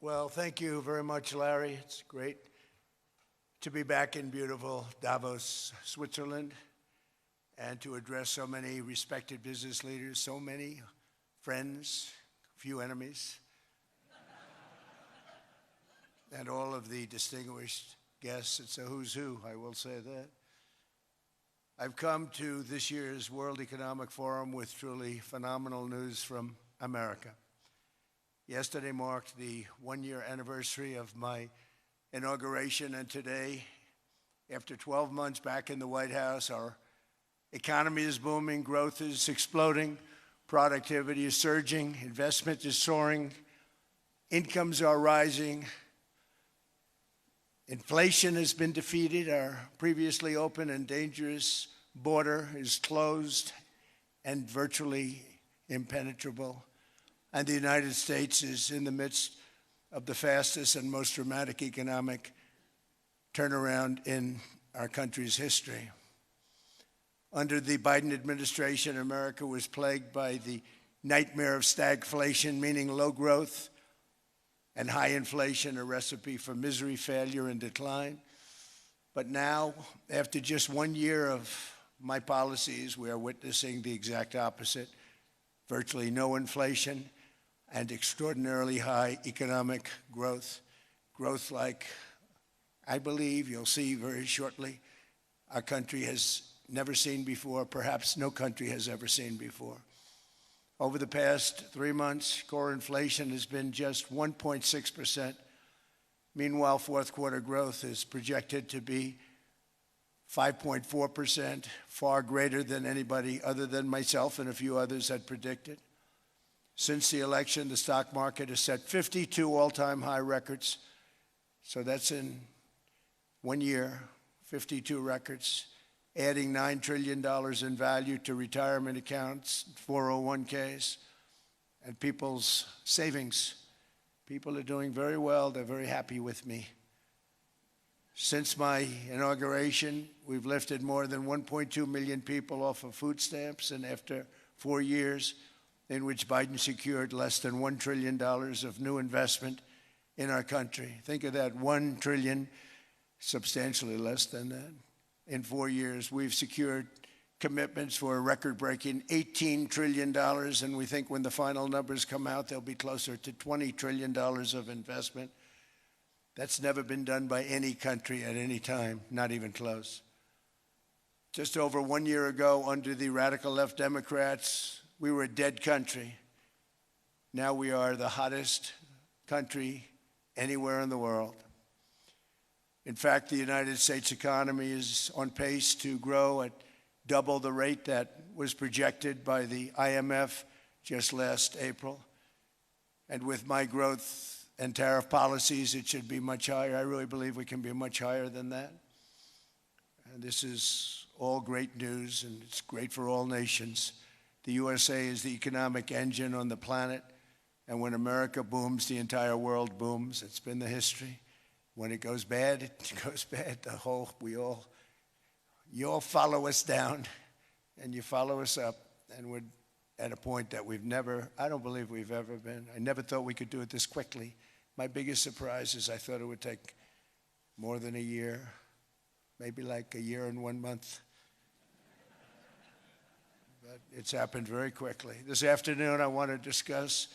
Well, thank you very much, Larry. It's great to be back in beautiful Davos, Switzerland, and to address so many respected business leaders, so many friends, few enemies, and all of the distinguished guests. It's a who's who, I will say that. I've come to this year's World Economic Forum with truly phenomenal news from America. Yesterday marked the one-year anniversary of my inauguration, and today, after 12 months back in the White House, our economy is booming, growth is exploding, productivity is surging, investment is soaring, incomes are rising, inflation has been defeated, our previously open and dangerous border is closed and virtually impenetrable, and the United States is in the midst of the fastest and most dramatic economic turnaround in our country's history. Under the Biden administration, America was plagued by the nightmare of stagflation, meaning low growth and high inflation, a recipe for misery, failure, and decline. But now, after just 1 year of my policies, we are witnessing the exact opposite: virtually no inflation and extraordinarily high economic growth. Growth like I believe you'll see very shortly our country has never seen before, perhaps no country has ever seen before. Over the past 3 months, core inflation has been just 1.6%. Meanwhile, fourth quarter growth is projected to be 5.4%, far greater than anybody other than myself and a few others had predicted. Since the election, the stock market has set 52 all-time high records. So that's in 1 year, 52 records, adding $9 trillion in value to retirement accounts, 401ks, and people's savings. People are doing very well. They're very happy with me. Since my inauguration, we've lifted more than 1.2 million people off of food stamps, and after 4 years, in which Biden secured less than $1 trillion of new investment in our country. Think of that, $1 trillion, substantially less than that. In 4 years, we've secured commitments for a record-breaking $18 trillion, and we think when the final numbers come out, they'll be closer to $20 trillion of investment. That's never been done by any country at any time, not even close. Just over 1 year ago, under the radical left Democrats, we were a dead country. Now we are the hottest country anywhere in the world. In fact, the United States economy is on pace to grow at double the rate that was projected by the IMF just last April. And with my growth and tariff policies, it should be much higher. I really believe we can be much higher than that. And this is all great news, and it's great for all nations. The USA is the economic engine on the planet, and when America booms, the entire world booms. It's been the history. When it goes bad, it goes bad. You all follow us down, and you follow us up, and we're at a point that I don't believe we've ever been. I never thought we could do it this quickly. My biggest surprise is I thought it would take more than a year, maybe like a year and 1 month. But it's happened very quickly. This afternoon, I want to discuss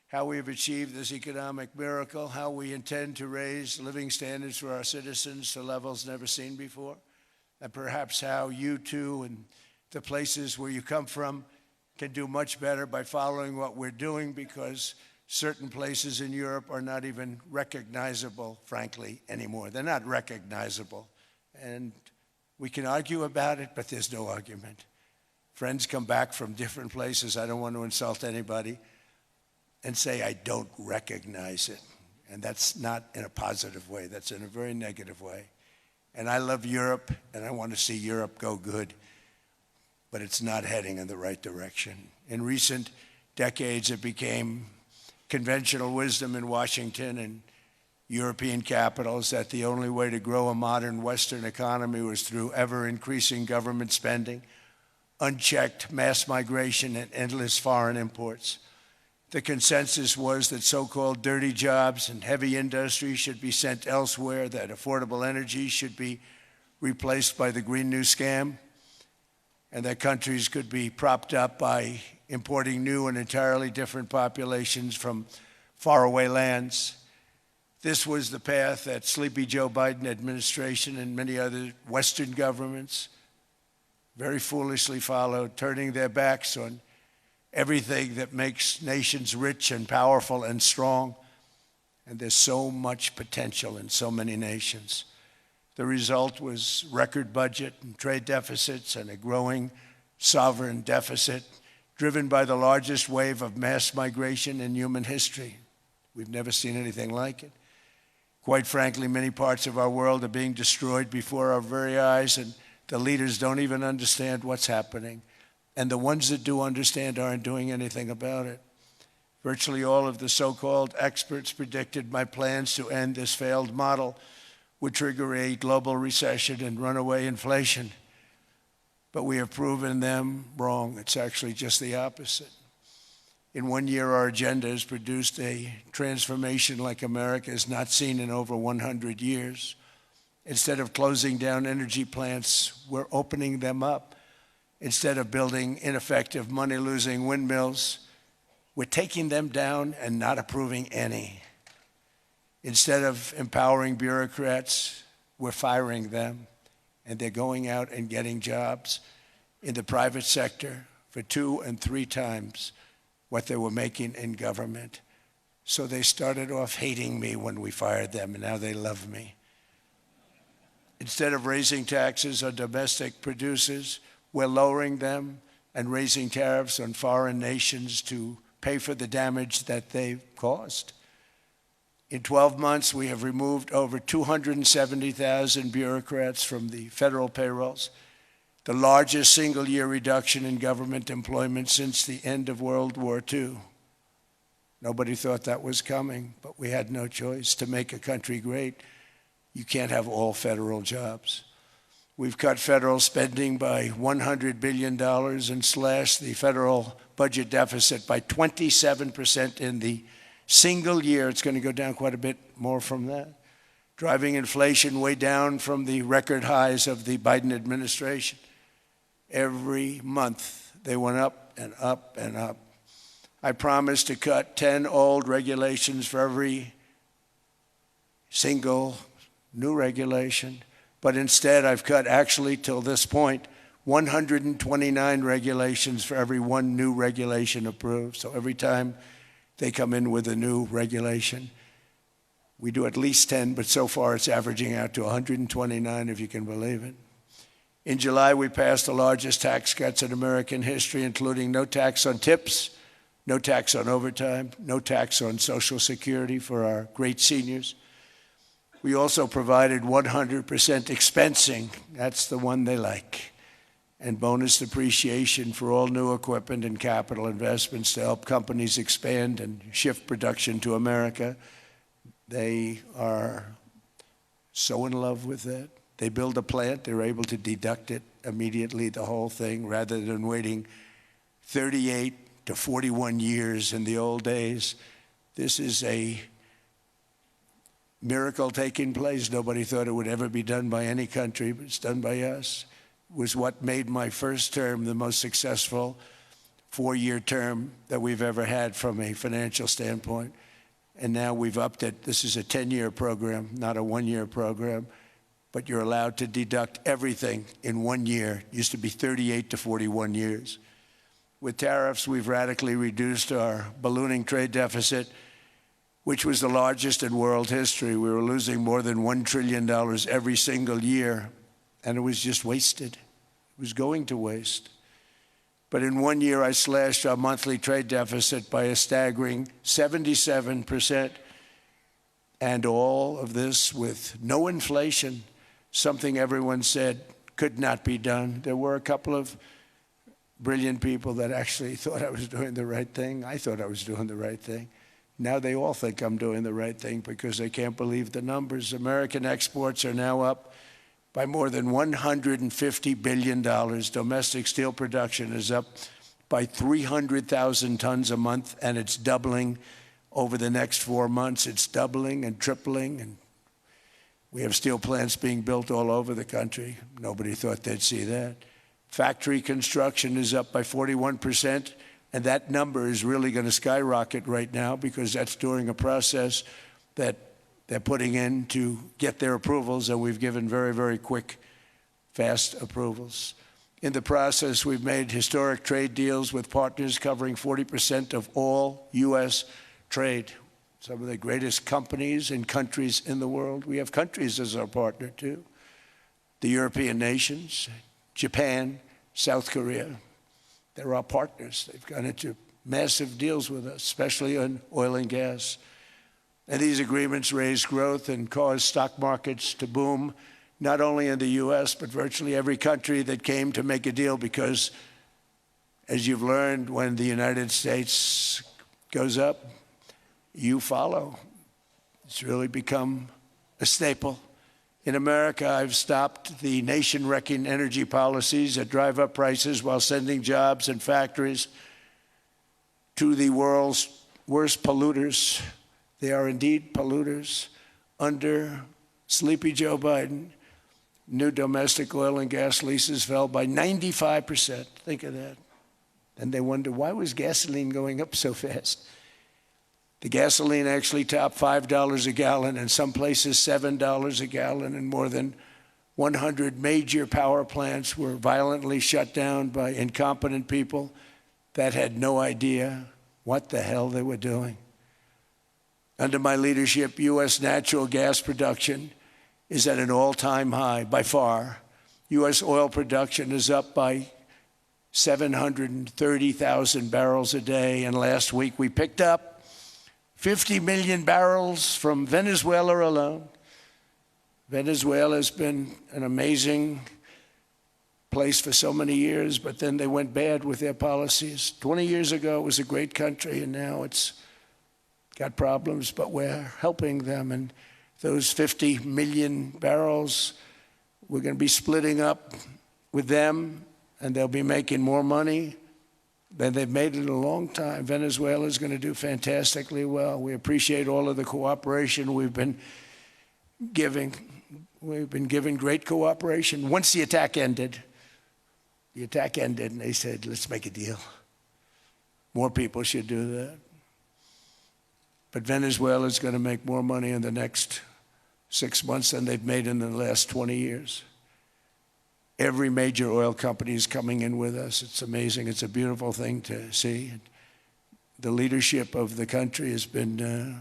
how we have achieved this economic miracle, how we intend to raise living standards for our citizens to levels never seen before, and perhaps how you too and the places where you come from can do much better by following what we're doing, because certain places in Europe are not even recognizable, frankly, anymore. They're not recognizable. And we can argue about it, but there's no argument. Friends come back from different places. I don't want to insult anybody and say I don't recognize it. And that's not in a positive way. That's in a very negative way. And I love Europe, and I want to see Europe go good, but it's not heading in the right direction. In recent decades, it became conventional wisdom in Washington and European capitals that the only way to grow a modern Western economy was through ever-increasing government spending, unchecked mass migration, and endless foreign imports. The consensus was that so-called dirty jobs and heavy industry should be sent elsewhere, that affordable energy should be replaced by the Green New Scam, and that countries could be propped up by importing new and entirely different populations from faraway lands. This was the path that sleepy Joe Biden administration and many other Western governments very foolishly followed, turning their backs on everything that makes nations rich and powerful and strong. And there's so much potential in so many nations. The result was record budget and trade deficits and a growing sovereign deficit driven by the largest wave of mass migration in human history. We've never seen anything like it. Quite frankly, many parts of our world are being destroyed before our very eyes, and the leaders don't even understand what's happening. And the ones that do understand aren't doing anything about it. Virtually all of the so-called experts predicted my plans to end this failed model would trigger a global recession and runaway inflation. But we have proven them wrong. It's actually just the opposite. In 1 year, our agenda has produced a transformation like America has not seen in over 100 years. Instead of closing down energy plants, we're opening them up. Instead of building ineffective, money-losing windmills, we're taking them down and not approving any. Instead of empowering bureaucrats, we're firing them, and they're going out and getting jobs in the private sector for 2 and 3 times what they were making in government. So they started off hating me when we fired them, and now they love me. Instead of raising taxes on domestic producers, we're lowering them and raising tariffs on foreign nations to pay for the damage that they've caused. In 12 months, we have removed over 270,000 bureaucrats from the federal payrolls, the largest single-year reduction in government employment since the end of World War II. Nobody thought that was coming, but we had no choice. To make a country great, you can't have all federal jobs. We've cut federal spending by $100 billion and slashed the federal budget deficit by 27% in the single year. It's going to go down quite a bit more from that, driving inflation way down from the record highs of the Biden administration. Every month, they went up and up and up. I promised to cut 10 old regulations for every single new regulation. But instead, I've cut, actually, till this point, 129 regulations for every 1 new regulation approved. So every time they come in with a new regulation, we do at least 10, but so far it's averaging out to 129, if you can believe it. In July, we passed the largest tax cuts in American history, including no tax on tips, no tax on overtime, no tax on Social Security for our great seniors. We also provided 100% expensing, that's the one they like, and bonus depreciation for all new equipment and capital investments to help companies expand and shift production to America. They are so in love with that. They build a plant, they're able to deduct it immediately, the whole thing, rather than waiting 38 to 41 years in the old days. This is a miracle taking place. Nobody thought it would ever be done by any country, but it's done by us. It was what made my first term the most successful 4-year term that we've ever had from a financial standpoint. And now we've upped it. This is a 10-year program, not a 1-year program. But you're allowed to deduct everything in 1 year. It used to be 38 to 41 years. With tariffs, we've radically reduced our ballooning trade deficit, which was the largest in world history. We were losing more than $1 trillion every single year, and it was just wasted. It was going to waste. But in 1 year, I slashed our monthly trade deficit by a staggering 77%, and all of this with no inflation, something everyone said could not be done. There were a couple of brilliant people that actually thought I was doing the right thing. I thought I was doing the right thing. Now they all think I'm doing the right thing because they can't believe the numbers. American exports are now up by more than $150 billion. Domestic steel production is up by 300,000 tons a month, and it's doubling over the next 4 months. It's doubling and tripling, and we have steel plants being built all over the country. Nobody thought they'd see that. Factory construction is up by 41%, and that number is really going to skyrocket right now because that's during a process that they're putting in to get their approvals, and we've given very, very quick, fast approvals. In the process, we've made historic trade deals with partners covering 40% of all U.S. trade. Some of the greatest companies and countries in the world. We have countries as our partner, too. The European nations, Japan, South Korea. They're our partners. They've gone into massive deals with us, especially on oil and gas. And these agreements raise growth and cause stock markets to boom, not only in the U.S., but virtually every country that came to make a deal, because, as you've learned, when the United States goes up, you follow. It's really become a staple. In America, I've stopped the nation-wrecking energy policies that drive up prices while sending jobs and factories to the world's worst polluters. They are indeed polluters. Under sleepy Joe Biden, new domestic oil and gas leases fell by 95%. Think of that. And they wonder, why was gasoline going up so fast? The gasoline actually topped $5 a gallon, and some places $7 a gallon, and more than 100 major power plants were violently shut down by incompetent people that had no idea what the hell they were doing. Under my leadership, U.S. natural gas production is at an all-time high, by far. U.S. oil production is up by 730,000 barrels a day, and last week we picked up 50 million barrels from Venezuela alone. Venezuela has been an amazing place for so many years, but then they went bad with their policies. 20 years ago, it was a great country, and now it's got problems, but we're helping them. And those 50 million barrels, we're going to be splitting up with them, and they'll be making more money than they've made in a long time. Venezuela is going to do fantastically well. We appreciate all of the cooperation we've been giving. We've been giving great cooperation. Once the attack ended, and they said, let's make a deal. More people should do that. But Venezuela is going to make more money in the next 6 months than they've made in the last 20 years. Every major oil company is coming in with us. It's amazing. It's a beautiful thing to see. The leadership of the country has been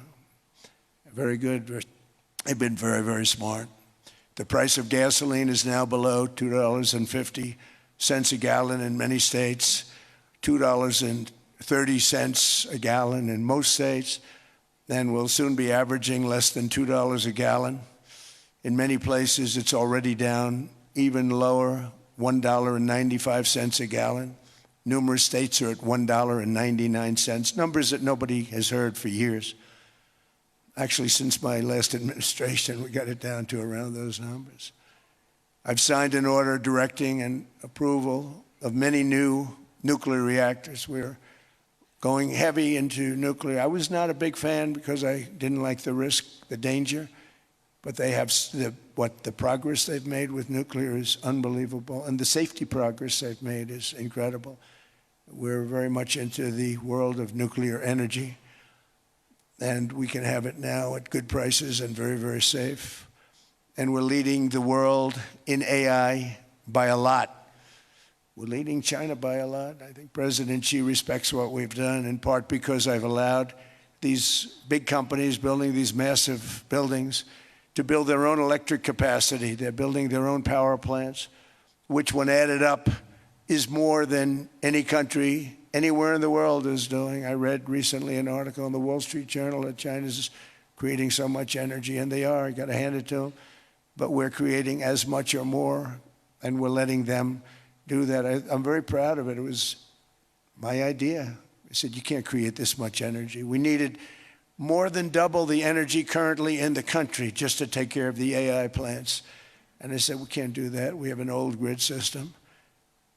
very good. They've been very, very smart. The price of gasoline is now below $2.50 a gallon in many states, $2.30 a gallon in most states, and will soon be averaging less than $2 a gallon. In many places, it's already down even lower, $1.95 a gallon. Numerous states are at $1.99, numbers that nobody has heard for years. Actually, since my last administration, we got it down to around those numbers. I've signed an order directing and approval of many new nuclear reactors. We're going heavy into nuclear. I was not a big fan because I didn't like the risk, the danger. But they have the progress they've made with nuclear is unbelievable, and the safety progress they've made is incredible. We're very much into the world of nuclear energy, and we can have it now at good prices and very, very safe. And we're leading the world in AI by a lot. We're leading China by a lot. I think President Xi respects what we've done, in part because I've allowed these big companies building these massive buildings to build their own electric capacity. They're building their own power plants, which when added up is more than any country anywhere in the world is doing. I read recently an article in the Wall Street Journal that China's creating so much energy, and they are. You got to hand it to them. But we're creating as much or more, and we're letting them do that. I'm very proud of it. It was my idea. I said, you can't create this much energy. We needed more than double the energy currently in the country just to take care of the AI plants. And I said, we can't do that. We have an old grid system.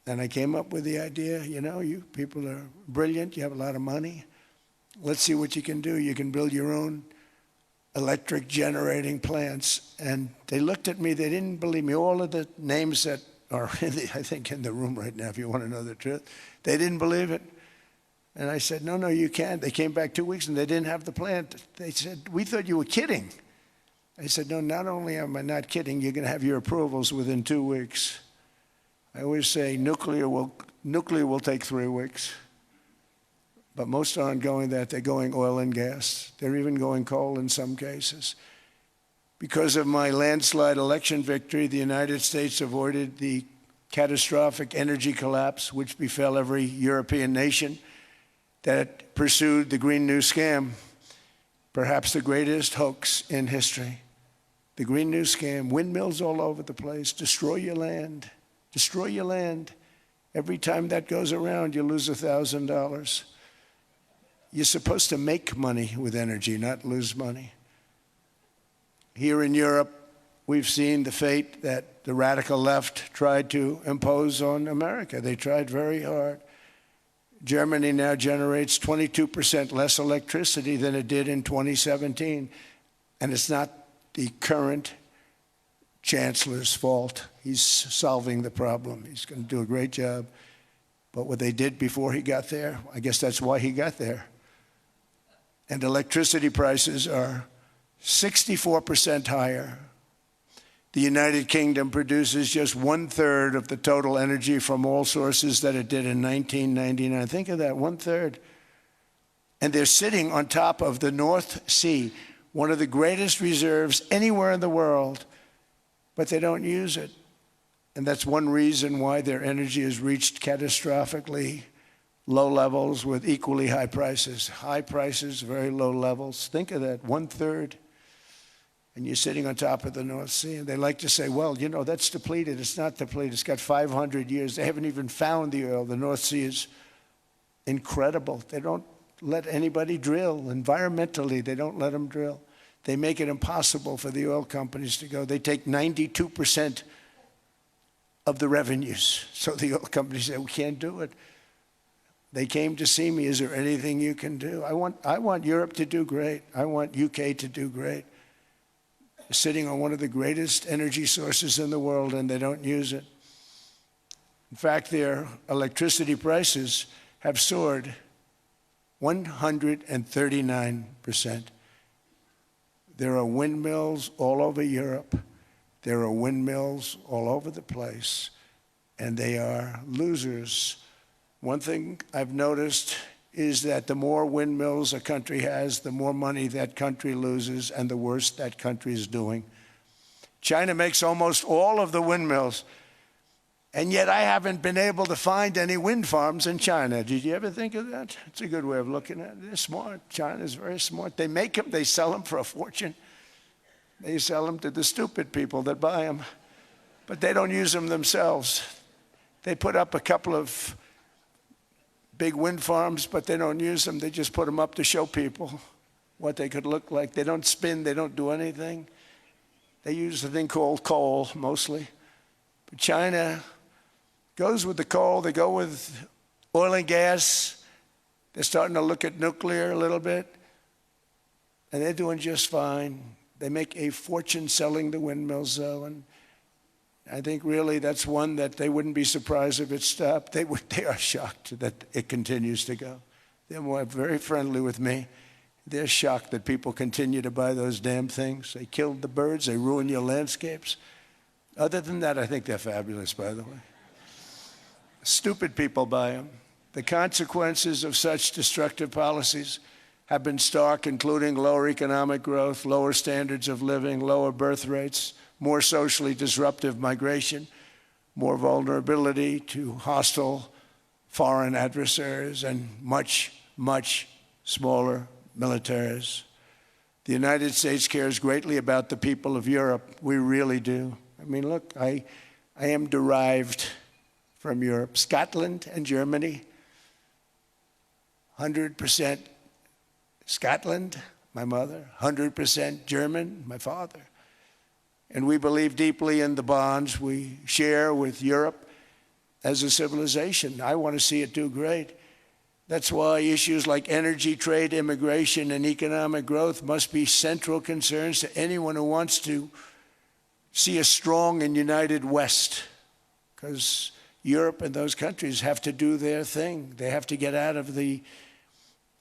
And I came up with the idea, you know, you people are brilliant, you have a lot of money. Let's see what you can do. You can build your own electric generating plants. And they looked at me, they didn't believe me. All of the names that are, I think, in the room right now, if you want to know the truth, they didn't believe it. And I said, no, no, you can't. They came back 2 weeks and they didn't have the plant. They said, we thought you were kidding. I said, no, not only am I not kidding, you're going to have your approvals within 2 weeks. I always say nuclear will take 3 weeks. But most aren't going that. They're going oil and gas. They're even going coal in some cases. Because of my landslide election victory, the United States avoided the catastrophic energy collapse which befell every European nation that pursued the Green New Scam, perhaps the greatest hoax in history. The Green New Scam, windmills all over the place, destroy your land. Destroy your land. Every time that goes around, you lose $1,000. You're supposed to make money with energy, not lose money. Here in Europe, we've seen the fate that the radical left tried to impose on America. They tried very hard. Germany now generates 22% less electricity than it did in 2017. And it's not the current chancellor's fault. He's solving the problem. He's going to do a great job. But what they did before he got there, I guess that's why he got there. And electricity prices are 64% higher. The United Kingdom produces just 1/3 of the total energy from all sources that it did in 1999. Think of that, 1/3. And they're sitting on top of the North Sea, one of the greatest reserves anywhere in the world, but they don't use it. And that's one reason why their energy has reached catastrophically low levels with equally high prices. High prices, very low levels. Think of that, 1/3. And you're sitting on top of the North Sea. And they like to say, well, you know, that's depleted. It's not depleted. It's got 500 years. They haven't even found the oil. The North Sea is incredible. They don't let anybody drill. Environmentally, they don't let them drill. They make it impossible for the oil companies to go. They take 92% of the revenues. So the oil companies say, we can't do it. They came to see me. Is there anything you can do? I want Europe to do great. I want UK to do great. Sitting on one of the greatest energy sources in the world, and they don't use it. In fact, their electricity prices have soared 139%. There are windmills all over Europe. There are windmills all over the place, and they are losers. One thing I've noticed is that the more windmills a country has, the more money that country loses and the worse that country is doing. China makes almost all of the windmills, and yet I haven't been able to find any wind farms in China. Did you ever think of that? It's a good way of looking at it. They're smart. China's very smart. They make them, they sell them for a fortune. They sell them to the stupid people that buy them, but they don't use them themselves. They put up a couple of big wind farms, but they don't use them. They just put them up to show people what they could look like. They don't spin. They don't do anything. They use a thing called coal, mostly. But China goes with the coal. They go with oil and gas. They're starting to look at nuclear a little bit. And they're doing just fine. They make a fortune selling the windmills, though. And I think really that's one that they wouldn't be surprised if it stopped. They are shocked that it continues to go. They're very friendly with me. They're shocked that people continue to buy those damn things. They killed the birds. They ruin your landscapes. Other than that, I think they're fabulous, by the way. Stupid people buy them. The consequences of such destructive policies have been stark, including lower economic growth, lower standards of living, lower birth rates, more socially disruptive migration, more vulnerability to hostile foreign adversaries, and much, much smaller militaries. The United States cares greatly about the people of Europe. We really do. I mean, look, I am derived from Europe. Scotland and Germany, 100% Scotland, my mother, 100% German, my father. And we believe deeply in the bonds we share with Europe. as a civilization. I want to see it do great. That's why issues like energy, trade, immigration, and economic growth must be central concerns to anyone who wants to see a strong and united West, because Europe and those countries have to do their thing. They have to get out of the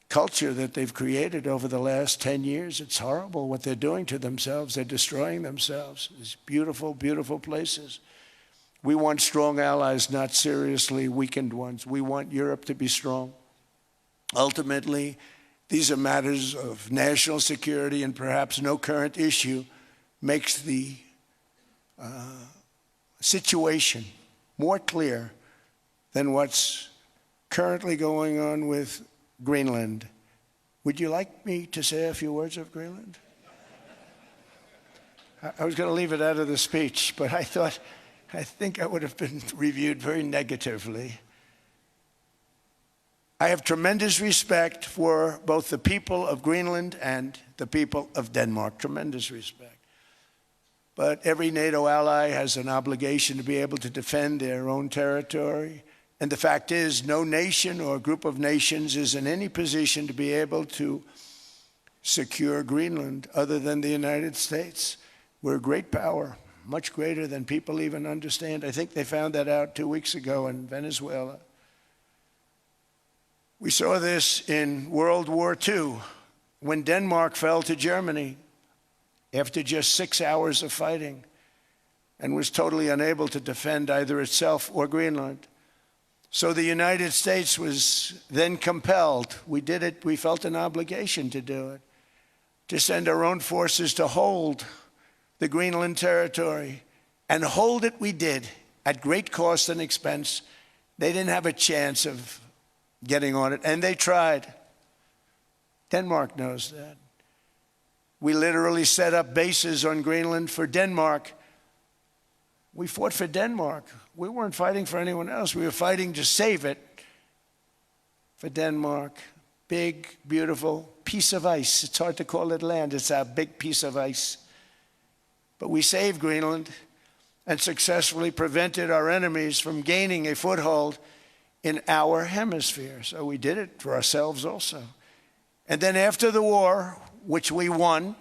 culture that they've created over the last 10 years. It's horrible what they're doing to themselves. They're destroying themselves. These beautiful, beautiful places. We want strong allies, not seriously weakened ones. We want Europe to be strong. Ultimately, these are matters of national security, and perhaps no current issue makes the situation more clear than what's currently going on with Greenland. Would you like me to say a few words of Greenland? I was going to leave it out of the speech, but I think I would have been reviewed very negatively. I have tremendous respect for both the people of Greenland and the people of Denmark, tremendous respect. But every NATO ally has an obligation to be able to defend their own territory. And the fact is, no nation or group of nations is in any position to be able to secure Greenland other than the United States. We're a great power, much greater than people even understand. I think they found that out 2 weeks ago in Venezuela. We saw this in World War II when Denmark fell to Germany after just 6 hours of fighting and was totally unable to defend either itself or Greenland. So the United States was then compelled, we did it, we felt an obligation to do it, to send our own forces to hold the Greenland territory. And hold it we did, at great cost and expense. They didn't have a chance of getting on it, and they tried. Denmark knows that. We literally set up bases on Greenland for Denmark. We fought for Denmark. We weren't fighting for anyone else. We were fighting to save it for Denmark. Big, beautiful piece of ice. It's hard to call it land. It's a big piece of ice. But we saved Greenland and successfully prevented our enemies from gaining a foothold in our hemisphere. So we did it for ourselves also. And then after the war, which we won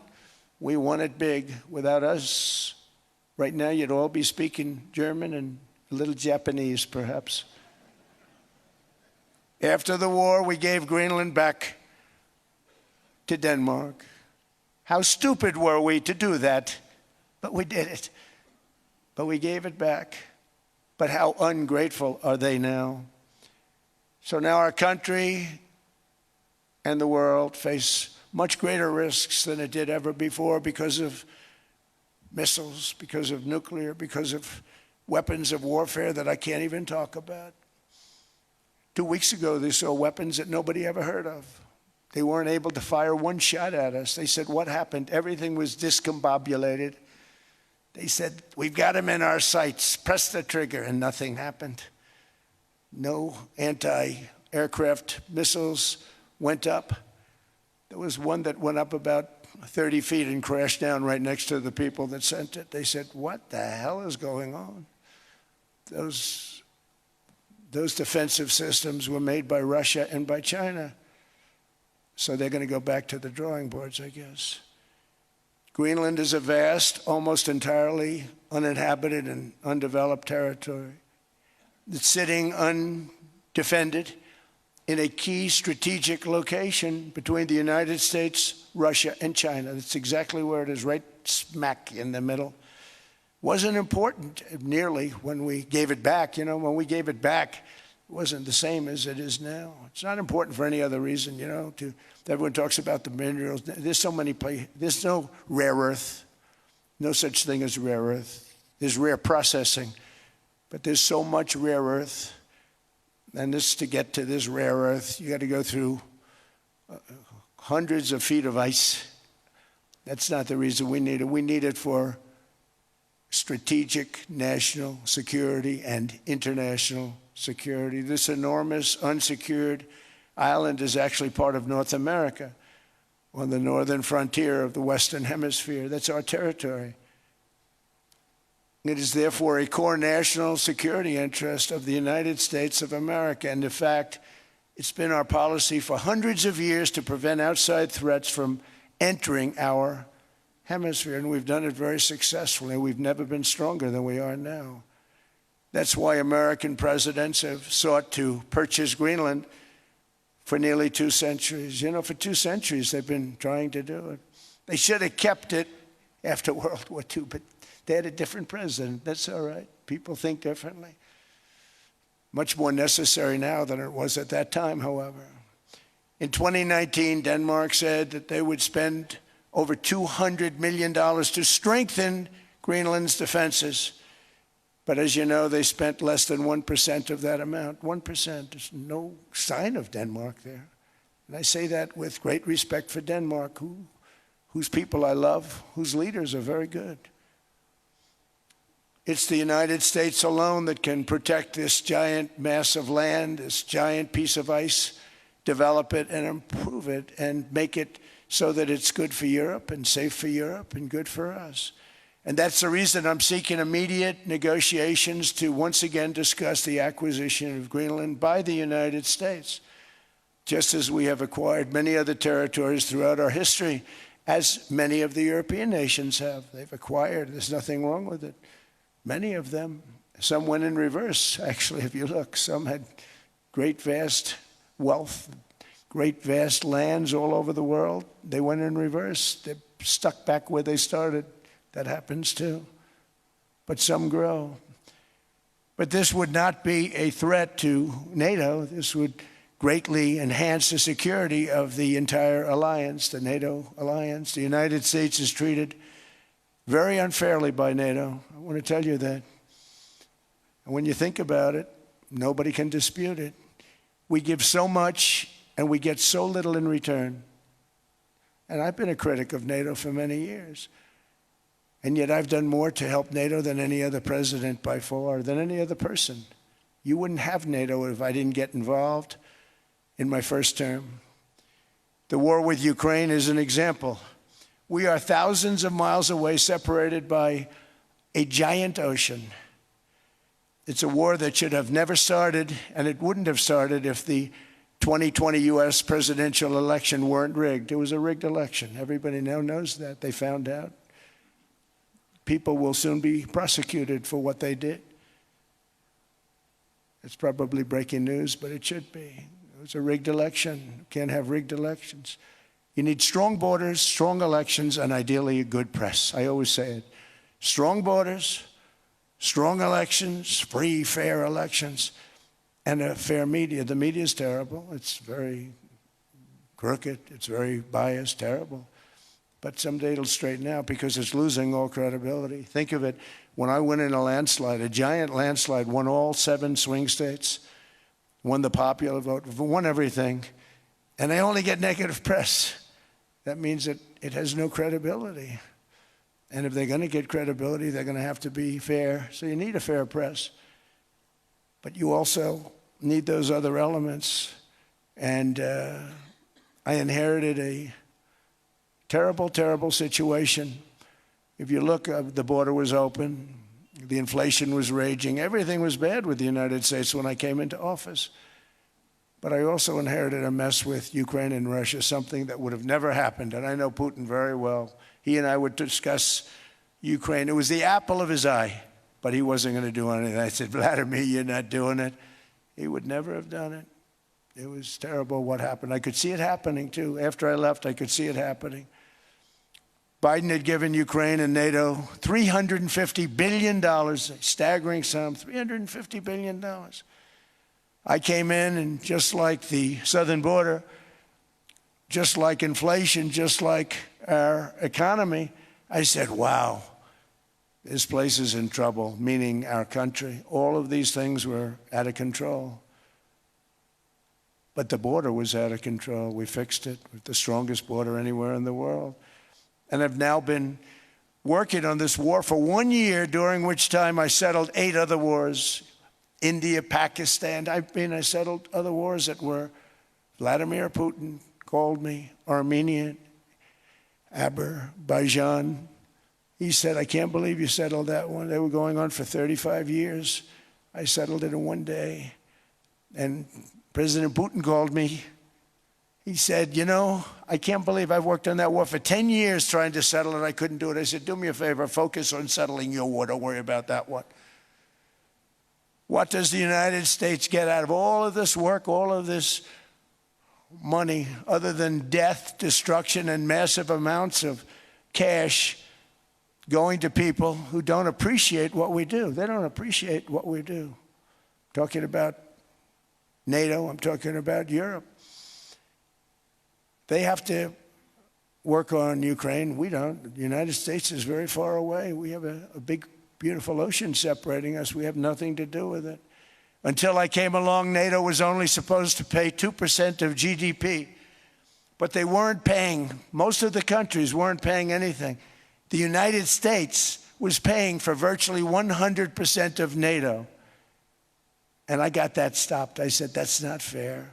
it big. Without us, right now you'd all be speaking German and a little Japanese, perhaps. After the war, we gave Greenland back to Denmark. How stupid were we to do that? But we did it. But we gave it back. But how ungrateful are they now? So now our country and the world face much greater risks than it did ever before because of missiles, because of nuclear, because of weapons of warfare that I can't even talk about. 2 weeks ago, they saw weapons that nobody ever heard of. They weren't able to fire one shot at us. They said, what happened? Everything was discombobulated. They said, we've got them in our sights. Press the trigger, and nothing happened. No anti-aircraft missiles went up. There was one that went up about 30 feet and crashed down right next to the people that sent it. They said, what the hell is going on? Those defensive systems were made by Russia and by China. So they're going to go back to the drawing boards, I guess. Greenland is a vast, almost entirely uninhabited and undeveloped territory. It's sitting undefended in a key strategic location between the United States, Russia, and China. That's exactly where it is, right smack in the middle. Wasn't important nearly when we gave it back. You know, when we gave it back, it wasn't the same as it is now. It's not important for any other reason, you know. Everyone talks about the minerals. There's so many places. There's no rare earth. No such thing as rare earth. There's rare processing. But there's so much rare earth. And to get to this rare earth, you got to go through hundreds of feet of ice. That's not the reason we need it. We need it for strategic national security and international security. This enormous unsecured island is actually part of North America on the northern frontier of the Western Hemisphere. That's our territory. It is therefore a core national security interest of the United States of America. And in fact, it's been our policy for hundreds of years to prevent outside threats from entering our hemisphere, and we've done it very successfully. We've never been stronger than we are now. That's why American presidents have sought to purchase Greenland for nearly 2 centuries. You know, for 2 centuries they've been trying to do it. They should have kept it after World War II, but they had a different president. That's all right. People think differently. Much more necessary now than it was at that time, however. In 2019, Denmark said that they would spend over $200 million to strengthen Greenland's defenses. But as you know, they spent less than 1% of that amount. 1%. There's no sign of Denmark there. And I say that with great respect for Denmark, whose people I love, whose leaders are very good. It's the United States alone that can protect this giant mass of land, this giant piece of ice, develop it and improve it and make it so that it's good for Europe and safe for Europe and good for us. And that's the reason I'm seeking immediate negotiations to once again discuss the acquisition of Greenland by the United States, just as we have acquired many other territories throughout our history, as many of the European nations have. They've acquired. There's nothing wrong with it. Many of them. Some went in reverse, actually, if you look. Some had great, vast wealth, great, vast lands all over the world. They went in reverse. They're stuck back where they started. That happens too. But some grow. But this would not be a threat to NATO. This would greatly enhance the security of the entire alliance, the NATO alliance. The United States is treated very unfairly by NATO. I want to tell you that. And when you think about it, nobody can dispute it. We give so much and we get so little in return. And I've been a critic of NATO for many years. And yet I've done more to help NATO than any other president by far, than any other person. You wouldn't have NATO if I didn't get involved in my first term. The war with Ukraine is an example. We are thousands of miles away, separated by a giant ocean. It's a war that should have never started, and it wouldn't have started if the 2020 US presidential election weren't rigged. It was a rigged election. Everybody now knows that. They found out. People will soon be prosecuted for what they did. It's probably breaking news, but it should be. It was a rigged election. You can't have rigged elections. You need strong borders, strong elections, and ideally a good press. I always say it. Strong borders, strong elections, free, fair elections, and a fair media. The media is terrible. It's very crooked. It's very biased, terrible. But someday it'll straighten out because it's losing all credibility. Think of it. When I went in a landslide, a giant landslide, won all 7 swing states, won the popular vote, won everything, and they only get negative press. That means that it has no credibility. And if they're going to get credibility, they're going to have to be fair. So you need a fair press. But you also need those other elements. And I inherited a terrible, terrible situation. If you look, the border was open. The inflation was raging. Everything was bad with the United States when I came into office. But I also inherited a mess with Ukraine and Russia, something that would have never happened. And I know Putin very well. He and I would discuss Ukraine. It was the apple of his eye, but he wasn't going to do anything. I said, Vladimir, you're not doing it. He would never have done it. It was terrible what happened. I could see it happening, too. After I left, I could see it happening. Biden had given Ukraine and NATO $350 billion, a staggering sum, $350 billion. I came in, and just like the southern border, just like inflation, just like our economy, I said, wow, this place is in trouble, meaning our country. All of these things were out of control. But the border was out of control. We fixed it with the strongest border anywhere in the world. And I've now been working on this war for 1 year, during which time I settled 8 other wars. India, Pakistan. I settled other wars that were Vladimir Putin called me, Armenia, Azerbaijan, He said, I can't believe you settled that one. They were going on for 35 years. I settled it in one day. And President Putin called me. He said, you know, I can't believe I've worked on that war for 10 years trying to settle it. I couldn't do it. I said, do me a favor, focus on settling your war. Don't worry about that one. What does the United States get out of all of this work, all of this money, other than death, destruction, and massive amounts of cash going to people who don't appreciate what we do? They don't appreciate what we do. I'm talking about NATO, I'm talking about Europe. They have to work on Ukraine. We don't. The United States is very far away. We have a big, beautiful ocean separating us. We have nothing to do with it. Until I came along, NATO was only supposed to pay 2% of GDP. But they weren't paying, most of the countries weren't paying anything. The United States was paying for virtually 100% of NATO. And I got that stopped. I said, that's not fair.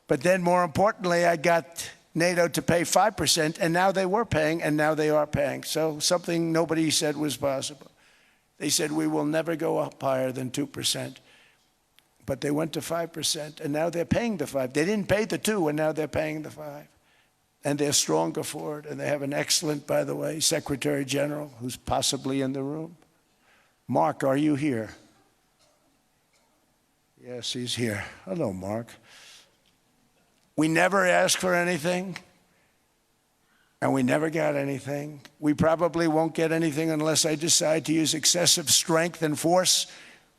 But then more importantly, I got NATO to pay 5%, and now they were paying, and now they are paying. So something nobody said was possible. They said, we will never go up higher than 2%. But they went to 5%, and now they're paying the 5%. They didn't pay the 2%, and now they're paying the 5%. And they're stronger for it, and they have an excellent, by the way, Secretary General, who's possibly in the room. Mark, are you here? Yes, he's here. Hello, Mark. We never asked for anything, and we never got anything. We probably won't get anything unless I decide to use excessive strength and force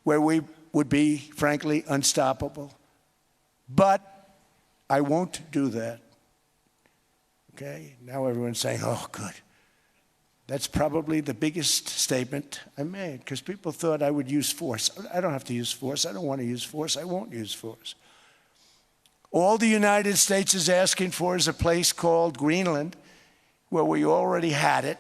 where we would be, frankly, unstoppable. But I won't do that. Okay? Now everyone's saying, oh, good. That's probably the biggest statement I made, because people thought I would use force. I don't have to use force. I don't want to use force. I won't use force. All the United States is asking for is a place called Greenland, where we already had it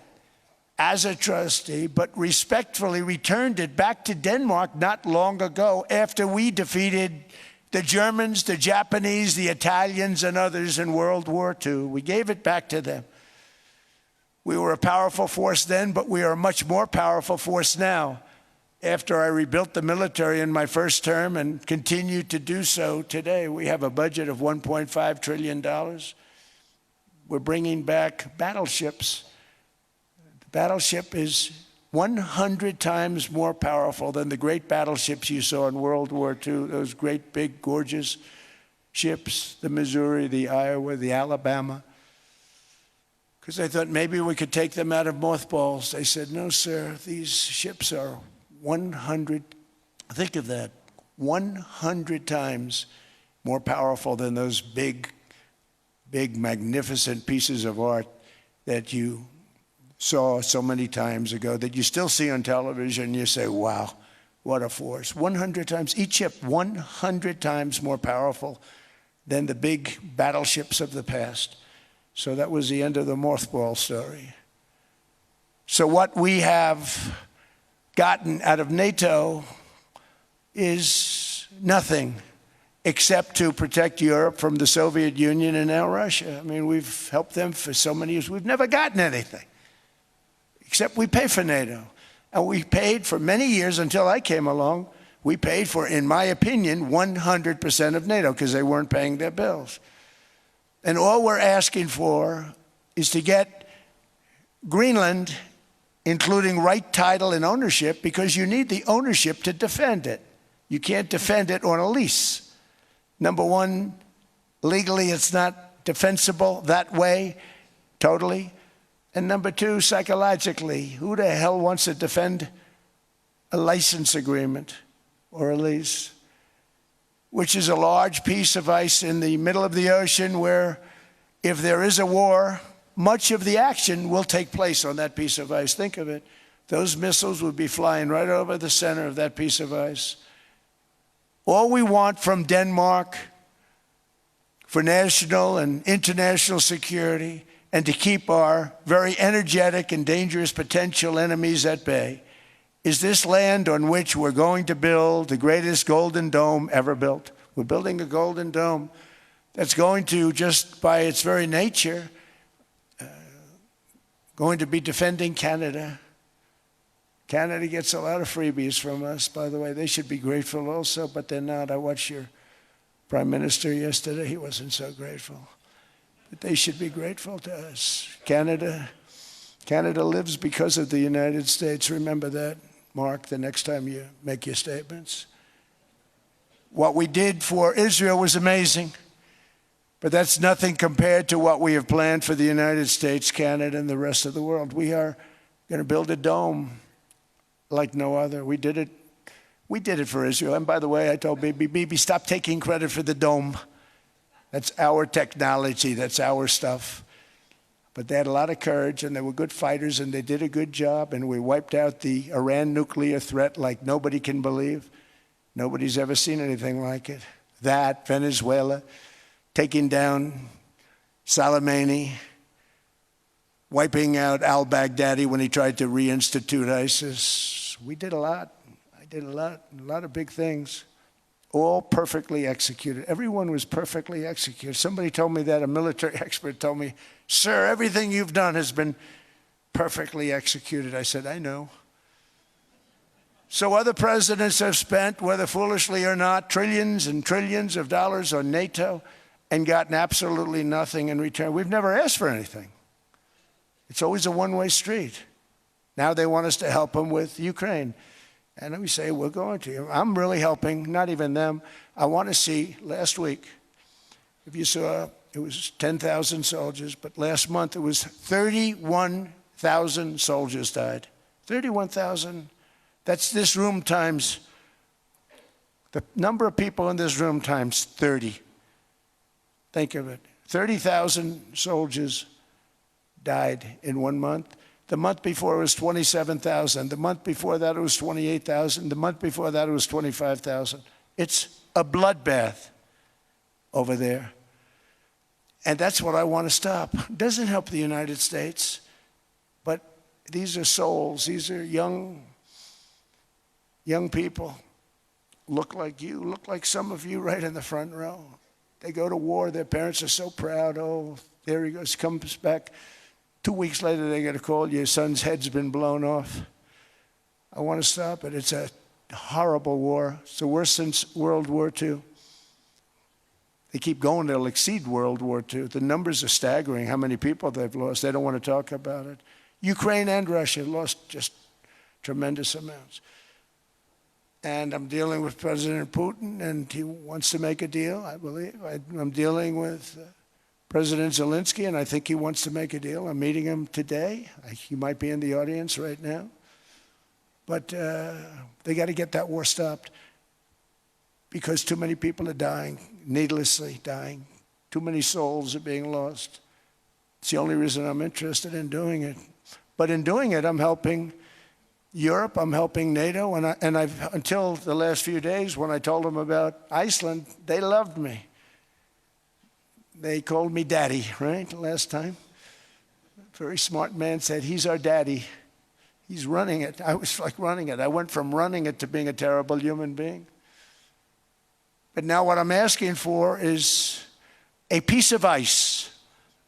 as a trustee, but respectfully returned it back to Denmark not long ago after we defeated the Germans, the Japanese, the Italians, and others in World War II. We gave it back to them. We were a powerful force then, but we are a much more powerful force now, after I rebuilt the military in my first term and continue to do so today. We have a budget of $1.5 trillion. We're bringing back battleships. The battleship is 100 times more powerful than the great battleships you saw in World War II, those great, big, gorgeous ships, the Missouri, the Iowa, the Alabama. Because I thought maybe we could take them out of mothballs. They said, no, sir, these ships are 100, think of that, 100 times more powerful than those big, magnificent pieces of art that you saw so many times ago, that you still see on television. You say, wow, what a force. 100 times, each ship 100 times more powerful than the big battleships of the past. So that was the end of the mothball story. So what we have gotten out of NATO is nothing except to protect Europe from the Soviet Union and now Russia. I mean, we've helped them for so many years. We've never gotten anything, except we pay for NATO. And we paid for many years until I came along. We paid for, in my opinion, 100% of NATO because they weren't paying their bills. And all we're asking for is to get Greenland, including right title and ownership, because you need the ownership to defend it. You can't defend it on a lease. Number one, legally it's not defensible that way, totally. And number two, psychologically, who the hell wants to defend a license agreement or a lease, which is a large piece of ice in the middle of the ocean where if there is a war, much of the action will take place on that piece of ice. Think of it. Those missiles would be flying right over the center of that piece of ice. All we want from Denmark for national and international security and to keep our very energetic and dangerous potential enemies at bay is this land on which we're going to build the greatest golden dome ever built. We're building a golden dome that's going to, just by its very nature, going to be defending Canada. Canada gets a lot of freebies from us, by the way. They should be grateful also, but they're not. I watched your Prime Minister yesterday. He wasn't so grateful. But they should be grateful to us. Canada lives because of the United States. Remember that, Mark, the next time you make your statements. What we did for Israel was amazing, but that's nothing compared to what we have planned for the United States, Canada, and the rest of the world. We are going to build a dome like no other. We did it for Israel. And by the way, I told Bibi, stop taking credit for the dome. That's our technology. That's our stuff. But they had a lot of courage, and they were good fighters, and they did a good job, and we wiped out the Iran nuclear threat like nobody can believe. Nobody's ever seen anything like it. That, Venezuela, taking down Soleimani, wiping out al-Baghdadi when he tried to reinstitute ISIS. We did a lot. I did a lot of big things, all perfectly executed. Everyone was perfectly executed. Somebody told me that, a military expert told me, sir, everything you've done has been perfectly executed. I said, I know. So other presidents have spent, whether foolishly or not, trillions and trillions of dollars on NATO and gotten absolutely nothing in return. We've never asked for anything. It's always a one-way street. Now they want us to help them with Ukraine. And we say, we're going to. I'm really helping, not even them. I want to see, last week, if you saw, it was 10,000 soldiers, but last month it was 31,000 soldiers died. 31,000. That's this room times, the number of people in this room times 30. Think of it. 30,000 soldiers died in 1 month. The month before it was 27,000. The month before that it was 28,000. The month before that it was 25,000. It's a bloodbath over there. And that's what I want to stop. It doesn't help the United States, but these are souls. These are young people. Look like you, look like some of you right in the front row. They go to war. Their parents are so proud. Oh, there he goes, comes back. 2 weeks later, they get a call, your son's head's been blown off. I want to stop it. It's a horrible war. It's the worst since World War II. They keep going, they'll exceed World War II. The numbers are staggering, how many people they've lost. They don't want to talk about it. Ukraine and Russia lost just tremendous amounts. And I'm dealing with President Putin, and he wants to make a deal, I believe. I'm dealing with President Zelensky, and I think he wants to make a deal. I'm meeting him today. He might be in the audience right now. But they got to get that war stopped because too many people are dying, needlessly dying. Too many souls are being lost. It's the only reason I'm interested in doing it. But in doing it, I'm helping Europe, I'm helping NATO, and I've until the last few days when I told them about Iceland, they loved me. They called me daddy, right, last time. A very smart man said, he's our daddy. He's running it. I was like running it. I went from running it to being a terrible human being. But now what I'm asking for is a piece of ice,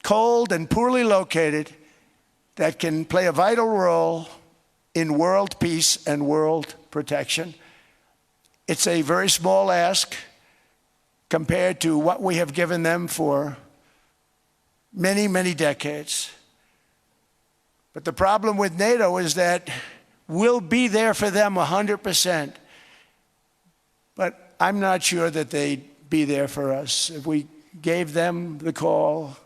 cold and poorly located, that can play a vital role in world peace and world protection. It's a very small ask compared to what we have given them for many, many decades. But the problem with NATO is that we'll be there for them 100%. But I'm not sure that they'd be there for us. If we gave them the call,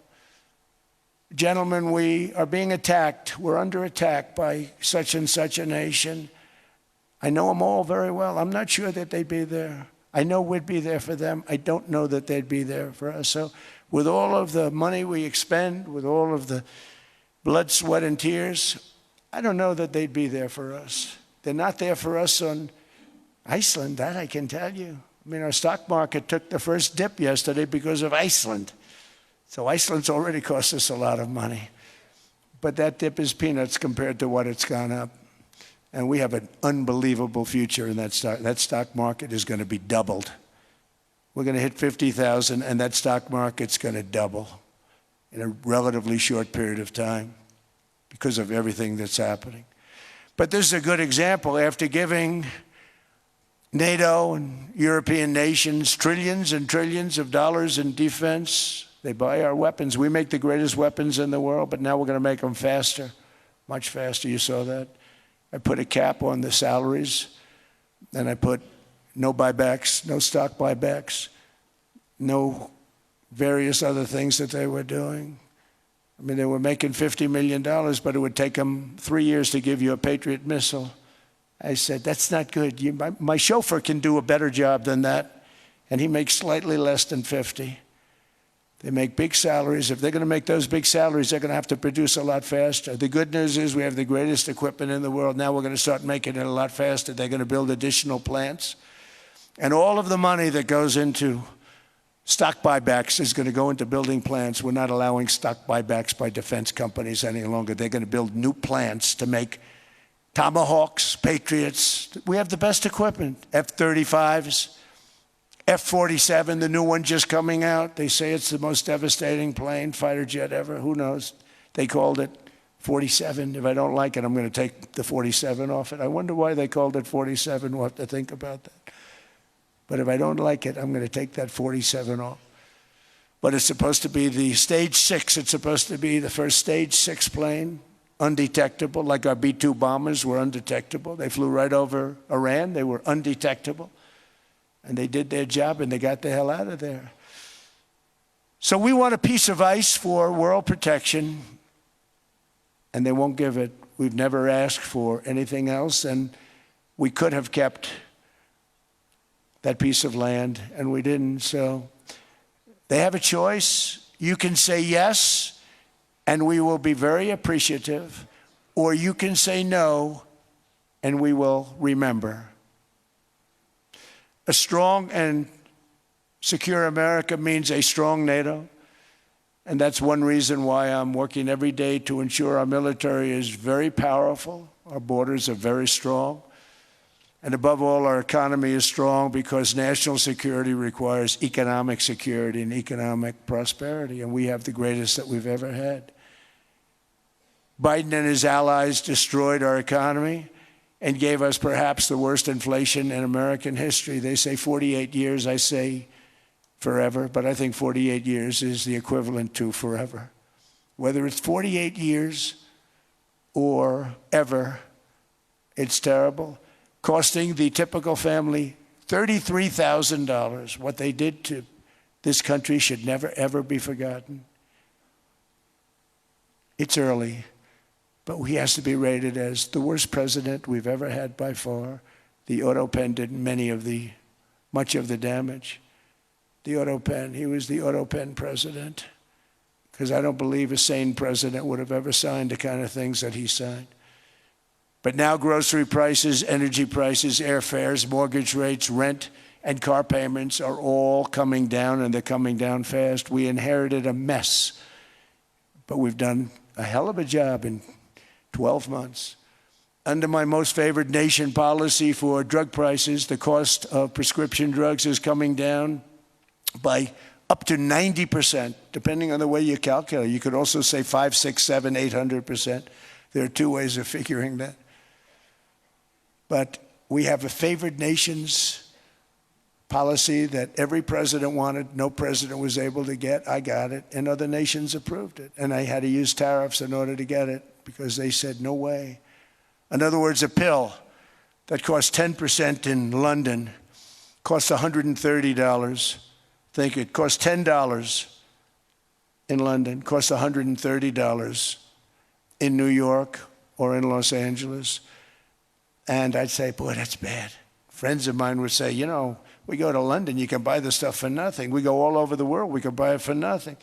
gentlemen, we are being attacked. We're under attack by such and such a nation. I know them all very well. I'm not sure that they'd be there. I know we'd be there for them. I don't know that they'd be there for us. So with all of the money we expend, with all of the blood, sweat, and tears, I don't know that they'd be there for us. They're not there for us on Iceland, that I can tell you. I mean, our stock market took the first dip yesterday because of Iceland. So Iceland's already cost us a lot of money. But that dip is peanuts compared to what it's gone up. And we have an unbelievable future in that stock. That stock market is going to be doubled. We're going to hit 50,000, and that stock market's going to double in a relatively short period of time. because of everything that's happening. But this is a good example. After giving NATO and European nations trillions and trillions of dollars in defense, they buy our weapons. We make the greatest weapons in the world, but now we're going to make them faster, much faster. You saw that. I put a cap on the salaries, and I put no buybacks, no stock buybacks, no various other things that they were doing. I mean, they were making $50 million, but it would take them 3 years to give you a Patriot missile. I said, that's not good. My chauffeur can do a better job than that, and he makes slightly less than 50. They make big salaries. If they're going to make those big salaries, they're going to have to produce a lot faster. The good news is we have the greatest equipment in the world. Now we're going to start making it a lot faster. They're going to build additional plants. And all of the money that goes into stock buybacks is going to go into building plants. We're not allowing stock buybacks by defense companies any longer. They're going to build new plants to make Tomahawks, Patriots. We have the best equipment, F-35s, F-47, the new one just coming out. They say it's the most devastating plane, fighter jet ever. Who knows? They called it 47. If I don't like it, I'm going to take the 47 off it. I wonder why they called it 47. We'll have to think about that. But if I don't like it, I'm going to take that 47 off. But it's supposed to be the stage 6. It's supposed to be the first stage 6 plane, undetectable, like our B-2 bombers were undetectable. They flew right over Iran. They were undetectable. And they did their job, and they got the hell out of there. So we want a piece of ice for world protection, and they won't give it. We've never asked for anything else, and we could have kept that piece of land, and we didn't. So they have a choice. You can say yes, and we will be very appreciative, or you can say no, and we will remember. A strong and secure America means a strong NATO, and that's one reason why I'm working every day to ensure our military is very powerful, our borders are very strong, and above all, our economy is strong because national security requires economic security and economic prosperity, and we have the greatest that we've ever had. Biden and his allies destroyed our economy and gave us perhaps the worst inflation in American history. They say 48 years, I say forever, but I think 48 years is the equivalent to forever. Whether it's 48 years or ever, it's terrible. Costing the typical family $33,000. What they did to this country should never, ever be forgotten. It's early, but he has to be rated as the worst president we've ever had by far. The auto pen did much of the damage. The auto pen, he was the auto pen president, because I don't believe a sane president would have ever signed the kind of things that he signed. But now grocery prices, energy prices, airfares, mortgage rates, rent, and car payments are all coming down, and they're coming down fast. We inherited a mess, but we've done a hell of a job in 12 months. Under my most favored nation policy for drug prices, the cost of prescription drugs is coming down by up to 90%, depending on the way you calculate. You could also say 5, 6, 7, 800%. There are two ways of figuring that. But we have a favored nations policy that every president wanted, no president was able to get. I got it, and other nations approved it. And I had to use tariffs in order to get it because they said, no way. In other words, a pill that costs 10% in London costs $130. Think it costs $10 in London, costs $130 in New York or in Los Angeles. And I'd say, boy, that's bad. Friends of mine would say, you know, we go to London, you can buy the stuff for nothing. We go all over the world, we can buy it for nothing.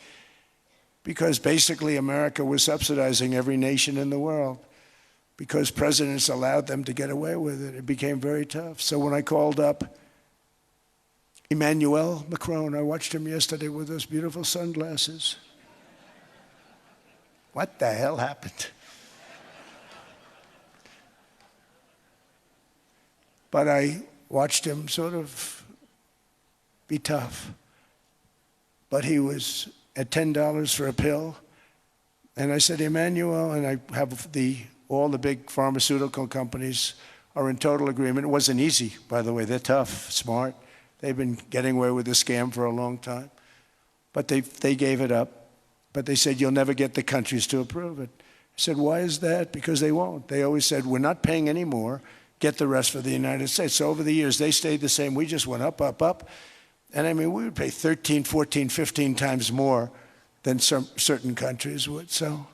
Because basically America was subsidizing every nation in the world because presidents allowed them to get away with it. It became very tough. So when I called up Emmanuel Macron, I watched him yesterday with those beautiful sunglasses. What the hell happened? But I watched him sort of be tough. But he was at $10 for a pill. And I said, Emmanuel, and I have all the big pharmaceutical companies are in total agreement. It wasn't easy, by the way. They're tough, smart. They've been getting away with the scam for a long time. But they gave it up. But they said, you'll never get the countries to approve it. I said, why is that? Because they won't. They always said, we're not paying any more. Get the rest for the United States. So over the years, they stayed the same. We just went up, up, up. And I mean, we would pay 13, 14, 15 times more than certain countries would. So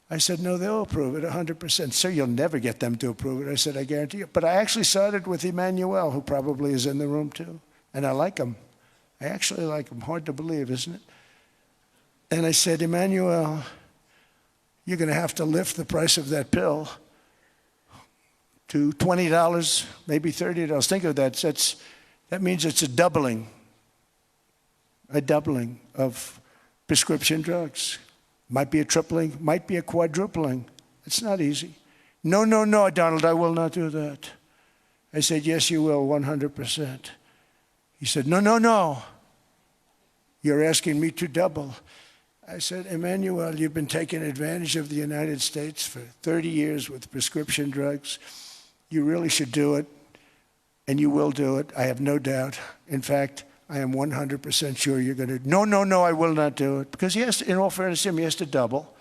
I said, no, they'll approve it 100%. Sir, you'll never get them to approve it. I said, I guarantee you. But I actually started with Emmanuel, who probably is in the room too. And I like him. I actually like him. Hard to believe, isn't it? And I said, Emmanuel, you're going to have to lift the price of that pill to $20, maybe $30. Think of that. That means it's a doubling of prescription drugs. Might be a tripling, might be a quadrupling. It's not easy. No, no, no, Donald, I will not do that. I said, yes, you will, 100%. He said, no, no, no. You're asking me to double. I said, Emmanuel, you've been taking advantage of the United States for 30 years with prescription drugs. You really should do it, and you will do it. I have no doubt. In fact, I am 100% sure you're going to. No, no, no, I will not do it. Because he has to, in all fairness to him, he has to double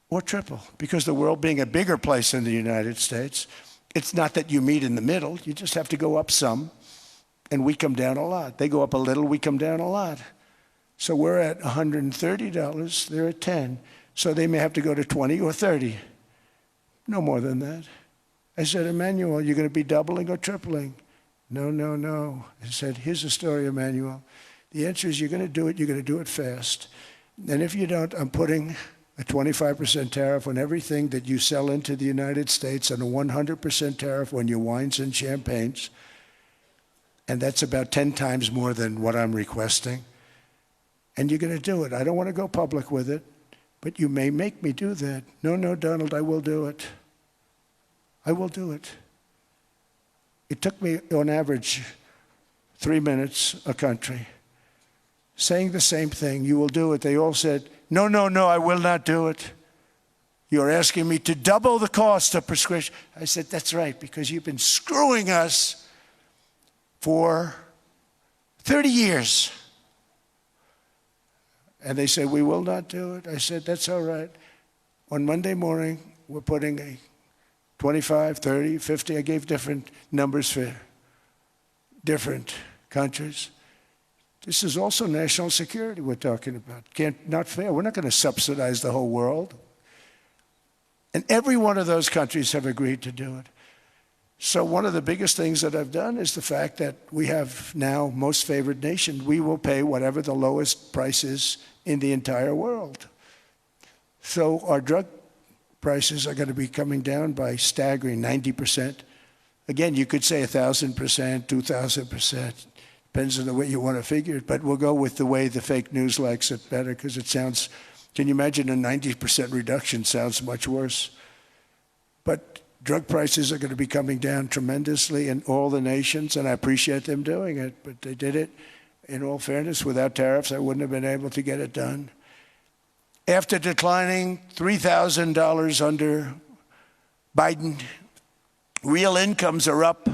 or triple. Because the world being a bigger place than the United States, it's not that you meet in the middle. You just have to go up some, and we come down a lot. They go up a little, we come down a lot. So we're at $130, they're at 10. So they may have to go to 20 or 30. No more than that. I said, Emmanuel, you're going to be doubling or tripling? No, no, no. I said, here's the story, Emmanuel. The answer is you're going to do it fast. And if you don't, I'm putting a 25% tariff on everything that you sell into the United States and a 100% tariff on your wines and champagnes. And that's about 10 times more than what I'm requesting. And you're going to do it. I don't want to go public with it, but you may make me do that. No, no, Donald, I will do it. I will do it. It took me, on average, 3 minutes a country, saying the same thing. You will do it. They all said, no, no, no, I will not do it. You're asking me to double the cost of prescription. I said, that's right, because you've been screwing us for 30 years. And they said, we will not do it. I said, that's all right. On Monday morning, we're putting a 25, 30, 50. I gave different numbers for different countries. This is also national security we're talking about. Not fair. We're not going to subsidize the whole world. And every one of those countries have agreed to do it. So one of the biggest things that I've done is the fact that we have now most favored nation. We will pay whatever the lowest price is in the entire world. So our drug prices are going to be coming down by staggering 90%. Again, you could say 1,000%, 2,000%. Depends on the way you want to figure it. But we'll go with the way the fake news likes it better because it sounds, can you imagine a 90% reduction sounds much worse. But drug prices are going to be coming down tremendously in all the nations, and I appreciate them doing it. But they did it, in all fairness, without tariffs. I wouldn't have been able to get it done. After declining $3,000 under Biden, real incomes are up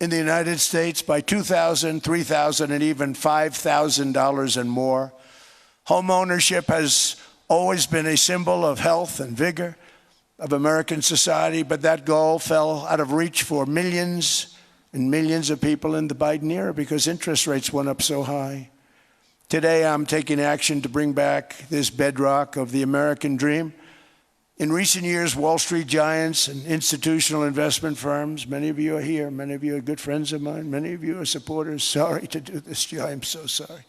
in the United States by $2,000, $3,000, and even $5,000 and more. Homeownership has always been a symbol of health and vigor of American society, but that goal fell out of reach for millions and millions of people in the Biden era because interest rates went up so high. Today, I'm taking action to bring back this bedrock of the American dream. In recent years, Wall Street giants and institutional investment firms, many of you are here, many of you are good friends of mine, many of you are supporters. Sorry to do this to you, I'm so sorry.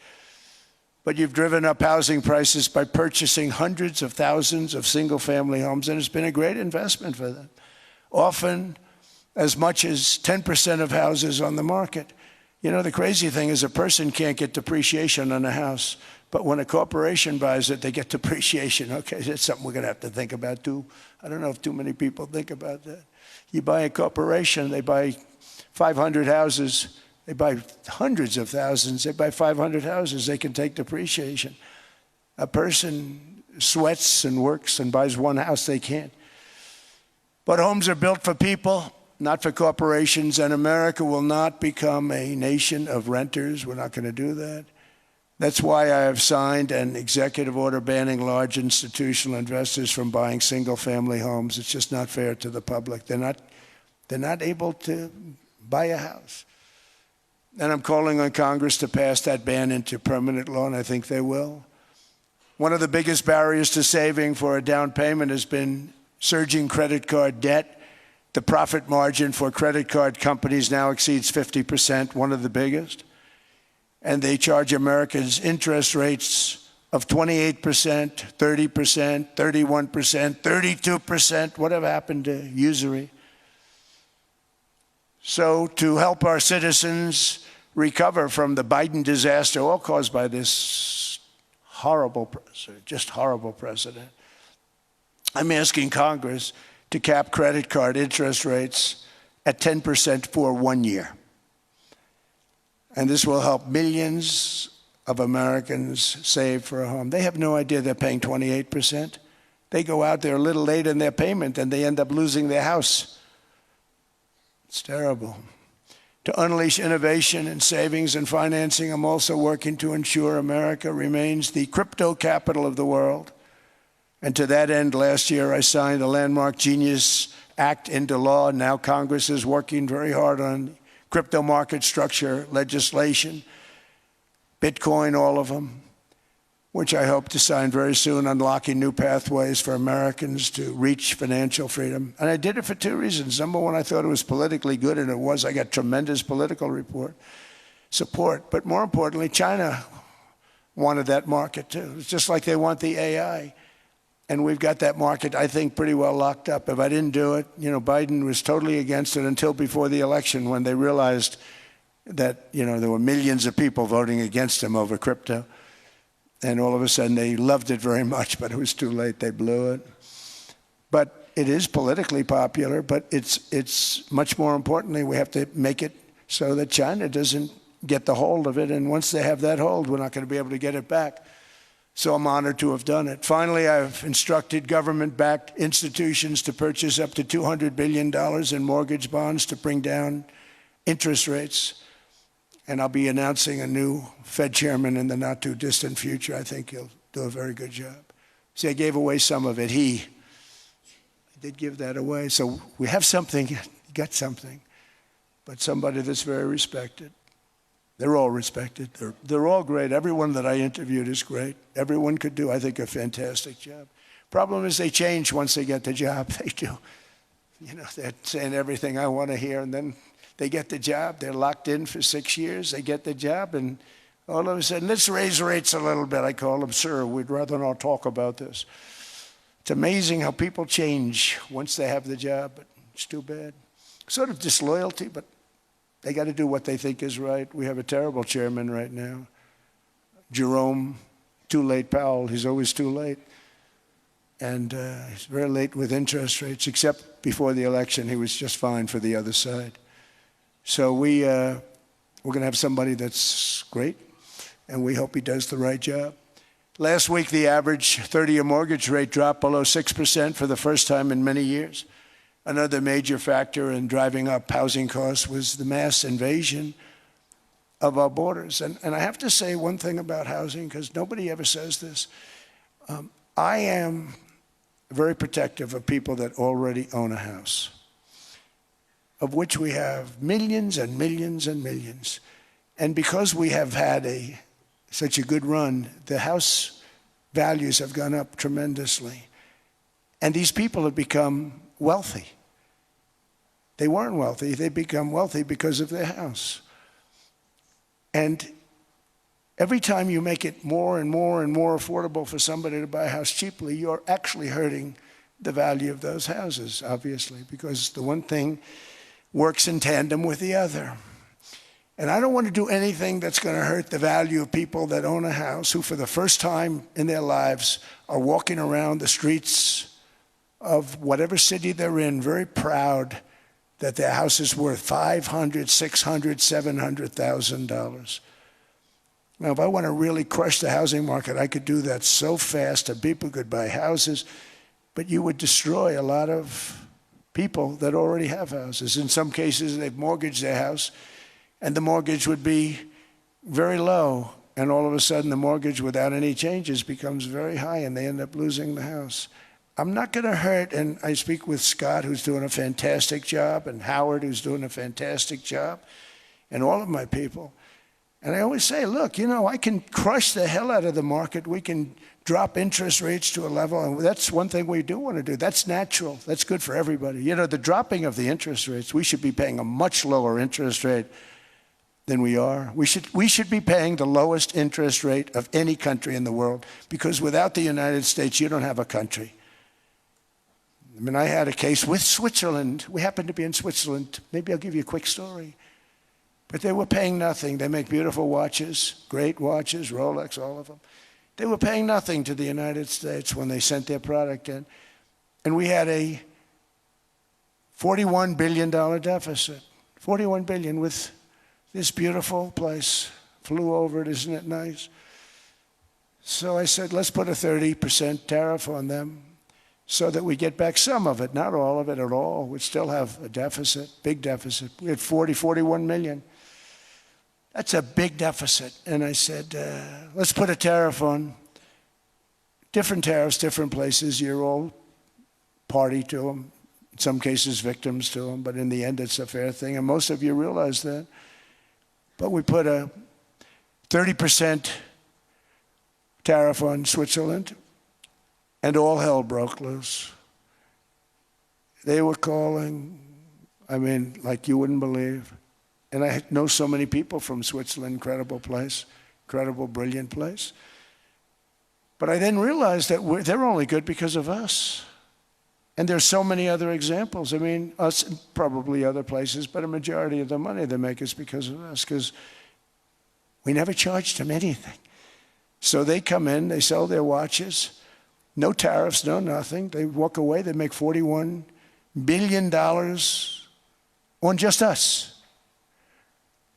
But you've driven up housing prices by purchasing hundreds of thousands of single-family homes, and it's been a great investment for them. Often as much as 10% of houses on the market. You know, the crazy thing is a person can't get depreciation on a house, but when a corporation buys it, they get depreciation. Okay, that's something we're going to have to think about too. I don't know if too many people think about that. You buy a corporation, they buy 500 houses, they buy hundreds of thousands, they buy 500 houses, they can take depreciation. A person sweats and works and buys one house, they can't. But homes are built for people, not for corporations, and America will not become a nation of renters. We're not going to do that. That's why I have signed an executive order banning large institutional investors from buying single-family homes. It's just not fair to the public. They're not able to buy a house. And I'm calling on Congress to pass that ban into permanent law, and I think they will. One of the biggest barriers to saving for a down payment has been surging credit card debt. The profit margin for credit card companies now exceeds 50%, one of the biggest. And they charge Americans interest rates of 28%, 30%, 31%, 32%. Whatever happened to usury? So to help our citizens recover from the Biden disaster, all caused by this horrible president, I'm asking Congress to cap credit card interest rates at 10% for 1 year. And this will help millions of Americans save for a home. They have no idea they're paying 28%. They go out there a little late in their payment and they end up losing their house. It's terrible. To unleash innovation and savings and financing, I'm also working to ensure America remains the crypto capital of the world. And to that end, last year I signed the landmark Genius Act into law. Now Congress is working very hard on crypto market structure legislation, Bitcoin, all of them, which I hope to sign very soon, unlocking new pathways for Americans to reach financial freedom. And I did it for two reasons. Number one, I thought it was politically good, and it was. I got tremendous political support. But more importantly, China wanted that market too. It's just like they want the AI. And we've got that market, I think, pretty well locked up. If I didn't do it, Biden was totally against it until before the election when they realized that, there were millions of people voting against him over crypto. And all of a sudden they loved it very much, but it was too late. They blew it. But it is politically popular, but it's much more importantly, we have to make it so that China doesn't get the hold of it. And once they have that hold, we're not going to be able to get it back. So I'm honored to have done it. Finally, I've instructed government-backed institutions to purchase up to $200 billion in mortgage bonds to bring down interest rates. And I'll be announcing a new Fed chairman in the not-too-distant future. I think he'll do a very good job. See, I gave away some of it. I did give that away. So we have something, got something, but somebody that's very respected. They're all respected. They're all great. Everyone that I interviewed is great. Everyone could do, I think, a fantastic job. Problem is they change once they get the job. They do. They're saying everything I want to hear, and then they get the job. They're locked in for 6 years. They get the job, and all of a sudden, let's raise rates a little bit. I call them, sir, we'd rather not talk about this. It's amazing how people change once they have the job, but it's too bad. Sort of disloyalty, but they got to do what they think is right. We have a terrible chairman right now. Jerome, too late Powell. He's always too late. And he's very late with interest rates, except before the election, he was just fine for the other side. So we're going to have somebody that's great, and we hope he does the right job. Last week, the average 30-year mortgage rate dropped below 6% for the first time in many years. Another major factor in driving up housing costs was the mass invasion of our borders. And I have to say one thing about housing, because nobody ever says this. I am very protective of people that already own a house, of which we have millions and millions and millions. And because we have had such a good run, the house values have gone up tremendously. And these people have become wealthy. They weren't wealthy. They become wealthy because of their house. And every time you make it more and more and more affordable for somebody to buy a house cheaply, you're actually hurting the value of those houses, obviously, because the one thing works in tandem with the other. And I don't want to do anything that's going to hurt the value of people that own a house, who for the first time in their lives are walking around the streets of whatever city they're in, very proud that their house is worth $500,000, $600,000, $700,000. Now, if I want to really crush the housing market, I could do that so fast and people could buy houses, but you would destroy a lot of people that already have houses. In some cases, they've mortgaged their house, and the mortgage would be very low, and all of a sudden the mortgage without any changes becomes very high, and they end up losing the house. I'm not going to hurt, and I speak with Scott, who's doing a fantastic job, and Howard, who's doing a fantastic job, and all of my people. And I always say, look, you know, I can crush the hell out of the market. We can drop interest rates to a level, and that's one thing we do want to do. That's natural. That's good for everybody. You know, the dropping of the interest rates, we should be paying a much lower interest rate than we are. We should be paying the lowest interest rate of any country in the world, because without the United States, you don't have a country. I mean, I had a case with Switzerland. We happened to be in Switzerland. Maybe I'll give you a quick story. But they were paying nothing. They make beautiful watches, great watches, Rolex, all of them. They were paying nothing to the United States when they sent their product in. And we had a $41 billion deficit. $41 billion with this beautiful place. Flew over it, isn't it nice? So I said, let's put a 30% tariff on them so that we get back some of it, not all of it at all. We'd still have a deficit, big deficit. We had 41 million. That's a big deficit. And I said, let's put a tariff on. Different tariffs, different places. You're all party to them. In some cases, victims to them. But in the end, it's a fair thing. And most of you realize that. But we put a 30% tariff on Switzerland, and all hell broke loose. They were calling, I mean, like you wouldn't believe. And I know so many people from Switzerland, incredible place, incredible, brilliant place. But I then realized that they're only good because of us. And there's so many other examples. I mean, us and probably other places, but a majority of the money they make is because of us, because we never charged them anything. So they come in, they sell their watches, no tariffs, no nothing. They walk away, they make $41 billion on just us.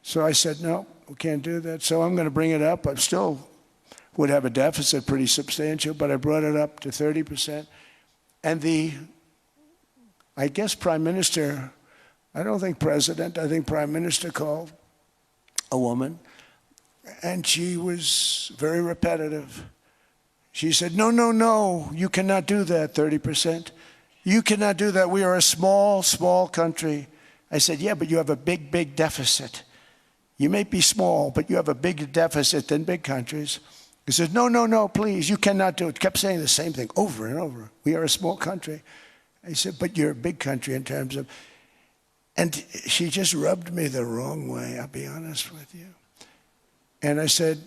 So I said, no, we can't do that. So I'm going to bring it up. I still would have a deficit pretty substantial, but I brought it up to 30%. And I guess Prime Minister, I don't think President, I think Prime Minister called a woman, and she was very repetitive. She said, no, no, no, you cannot do that, 30%. You cannot do that. We are a small, small country. I said, yeah, but you have a big, big deficit. You may be small, but you have a bigger deficit than big countries. He said, no, no, no, please, you cannot do it. Kept saying the same thing over and over. We are a small country. I said, but you're a big country in terms of... And she just rubbed me the wrong way, I'll be honest with you. And I said,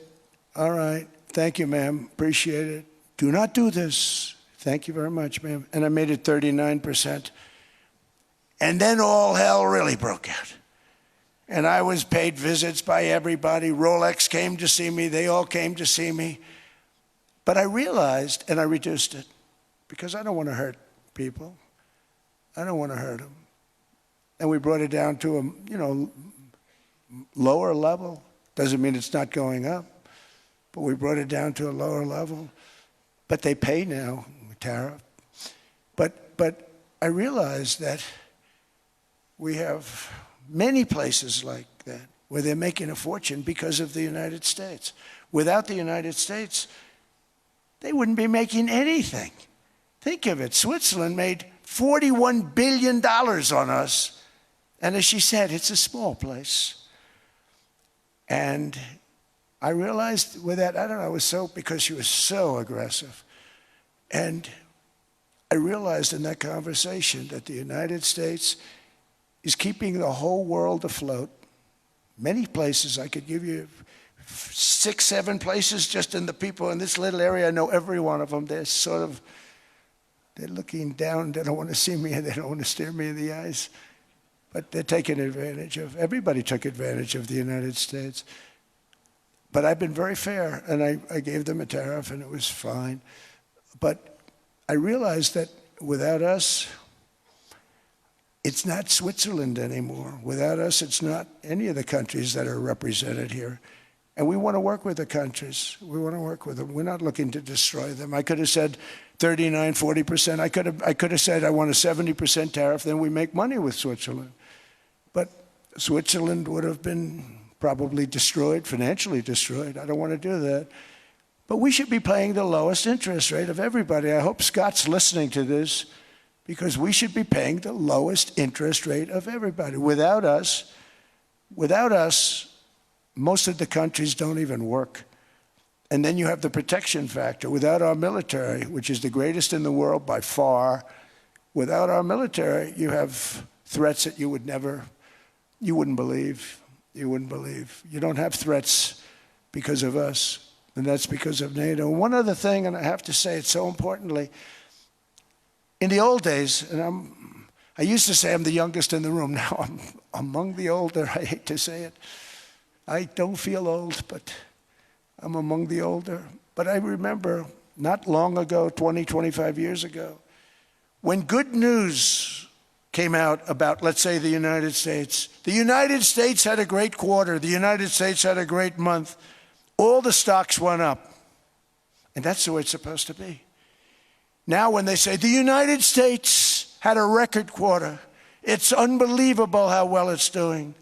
all right, thank you, ma'am, appreciate it. Do not do this. Thank you very much, ma'am. And I made it 39%. And then all hell really broke out. And I was paid visits by everybody. Rolex came to see me. They all came to see me. But I realized, and I reduced it, because I don't want to hurt people. I don't want to hurt them. And we brought it down to a, lower level. Doesn't mean it's not going up. But we brought it down to a lower level. But they pay now, tariff. But I realized that we have many places like that where they're making a fortune because of the United States. Without the United States, they wouldn't be making anything. Think of it. Switzerland made $41 billion on us. And as she said, it's a small place. And I realized with that, I don't know, it was so, because she was so aggressive. And I realized in that conversation that the United States is keeping the whole world afloat. Many places, I could give you 6, 7 places just in the people in this little area. I know every one of them. They're looking down. They don't want to see me, and they don't want to stare me in the eyes. But they're taking advantage of, everybody took advantage of the United States. But I've been very fair, and I gave them a tariff, and it was fine. But I realized that without us, it's not Switzerland anymore. Without us, it's not any of the countries that are represented here. And we want to work with the countries. We want to work with them. We're not looking to destroy them. I could have said 39, 40%. I could have said I want a 70% tariff, then we make money with Switzerland. But Switzerland would have been probably destroyed, financially destroyed. I don't want to do that. But we should be paying the lowest interest rate of everybody. I hope Scott's listening to this, because we should be paying the lowest interest rate of everybody. Without us, most of the countries don't even work. And then you have the protection factor. Without our military, which is the greatest in the world by far, without our military, you have threats that you wouldn't believe. You wouldn't believe. You don't have threats because of us, and that's because of NATO. One other thing, and I have to say it so importantly, in the old days, and I used to say I'm the youngest in the room. Now I'm among the older. I hate to say it. I don't feel old, but I'm among the older. But I remember not long ago, 20, 25 years ago, when good news came out about, let's say, the United States. The United States had a great quarter. The United States had a great month. All the stocks went up. And that's the way it's supposed to be. Now when they say the United States had a record quarter, it's unbelievable how well it's doing,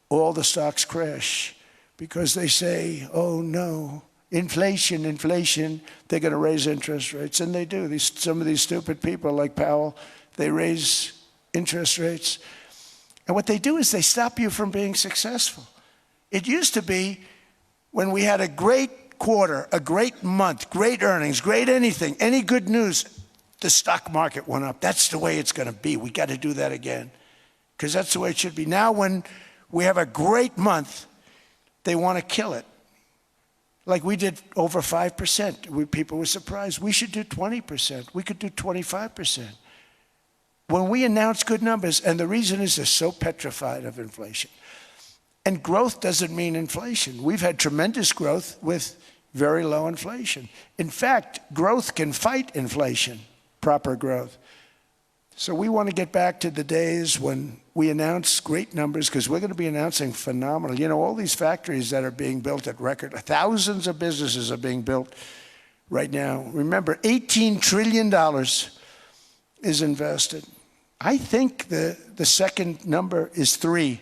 all the stocks crash because they say, oh no, inflation, they're going to raise interest rates. And they do. Some of these stupid people like Powell, they raise interest rates. And what they do is they stop you from being successful. It used to be when we had a great quarter, a great month, great earnings, great anything, any good news, the stock market went up. That's the way it's going to be. We got to do that again, because that's the way it should be. Now when we have a great month, they want to kill it. Like we did over 5%. People were surprised. We should do 20%. We could do 25%. When we announce good numbers, and the reason is they're so petrified of inflation. And growth doesn't mean inflation. We've had tremendous growth with very low inflation. In fact, growth can fight inflation, proper growth. So we want to get back to the days when we announce great numbers, because we're going to be announcing phenomenal. You know, all these factories that are being built at record, thousands of businesses are being built right now. Remember, $18 trillion is invested. I think the second number is 3,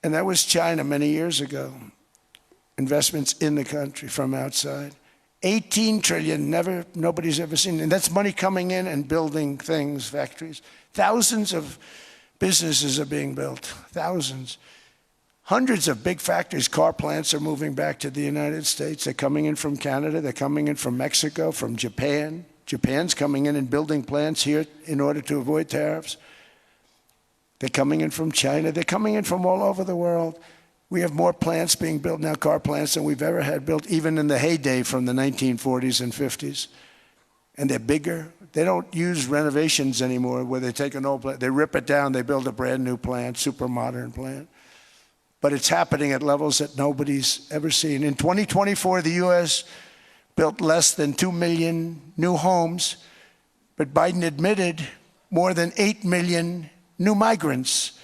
and that was China many years ago. Investments in the country from outside. 18 trillion, nobody's ever seen. And that's money coming in and building things, factories. Thousands of businesses are being built, thousands. Hundreds of big factories, car plants are moving back to the United States. They're coming in from Canada, they're coming in from Mexico, from Japan. Japan's coming in and building plants here in order to avoid tariffs. They're coming in from China, they're coming in from all over the world. We have more plants being built now, car plants, than we've ever had built, even in the heyday from the 1940s and 50s. And they're bigger. They don't use renovations anymore where they take an old plant, they rip it down, they build a brand new plant, super modern plant. But it's happening at levels that nobody's ever seen. In 2024, the U.S. built less than 2 million new homes, but Biden admitted more than 8 million new migrants.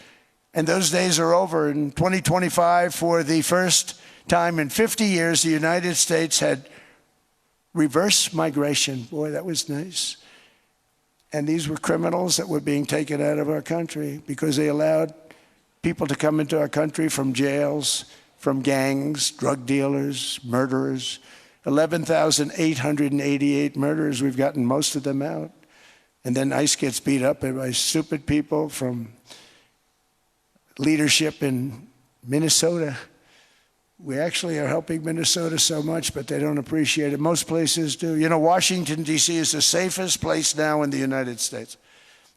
And those days are over. In 2025, for the first time in 50 years, the United States had reverse migration. Boy, that was nice. And these were criminals that were being taken out of our country because they allowed people to come into our country from jails, from gangs, drug dealers, murderers. 11,888 murderers. We've gotten most of them out. And then ICE gets beat up by stupid people from leadership in Minnesota. We actually are helping Minnesota so much, but they don't appreciate it. Most places do. You know, Washington, D.C. is the safest place now in the United States.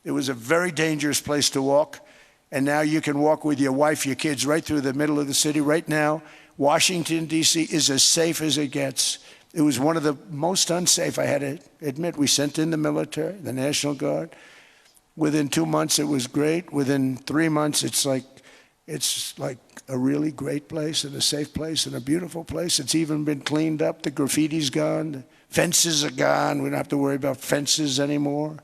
It was a very dangerous place to walk, and now you can walk with your wife, your kids, right through the middle of the city. Right now, Washington, D.C. is as safe as it gets. It was one of the most unsafe, I had to admit. We sent in the military, the National Guard. Within 2 months, it was great. Within 3 months, it's like a really great place and a safe place and a beautiful place. It's even been cleaned up. The graffiti's gone. The fences are gone. We don't have to worry about fences anymore.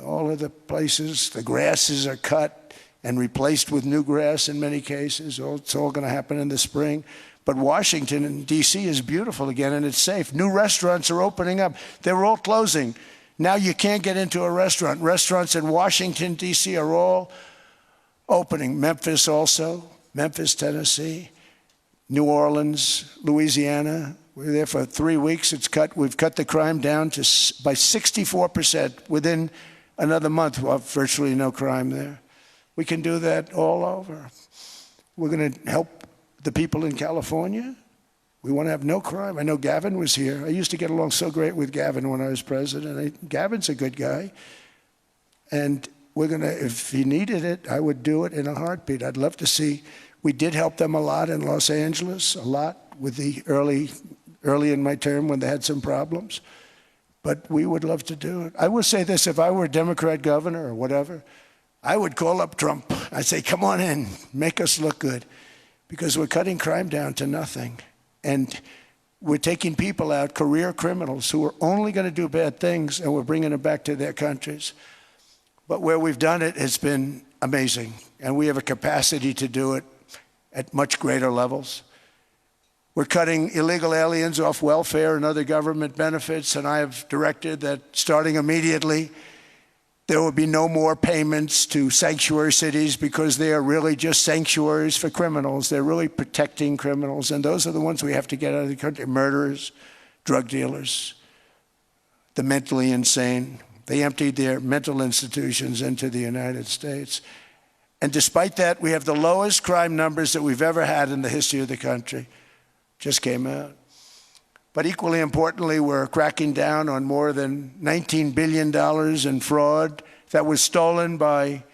All of the places, the grasses are cut. and replaced with new grass in many cases. It's all going to happen in the spring. But Washington and D.C. is beautiful again, and it's safe. New restaurants are opening up. They were all closing. Now you can't get into a restaurant. Restaurants in Washington, D.C. are all opening. Memphis also, Memphis, Tennessee, New Orleans, Louisiana. We were there for 3 weeks. We've cut the crime down by 64%. Within another month, we'll have virtually no crime there. We can do that all over. We're going to help the people in California. We want to have no crime. I know Gavin was here. I used to get along so great with Gavin when I was president. Gavin's a good guy. And we're going to, if he needed it, I would do it in a heartbeat. I'd love to see. We did help them a lot in Los Angeles, a lot with the early in my term when they had some problems. But we would love to do it. I will say this, if I were a Democrat governor or whatever, I would call up Trump. I'd say, come on in, make us look good. Because we're cutting crime down to nothing. And we're taking people out, career criminals, who are only going to do bad things, and we're bringing them back to their countries. But where we've done it has been amazing. And we have a capacity to do it at much greater levels. We're cutting illegal aliens off welfare and other government benefits, and I have directed that starting immediately, there will be no more payments to sanctuary cities because they are really just sanctuaries for criminals. They're really protecting criminals, and those are the ones we have to get out of the country. Murderers, drug dealers, the mentally insane. They emptied their mental institutions into the United States. And despite that, we have the lowest crime numbers that we've ever had in the history of the country. Just came out. But equally importantly, we're cracking down on more than $19 billion in fraud that was stolen by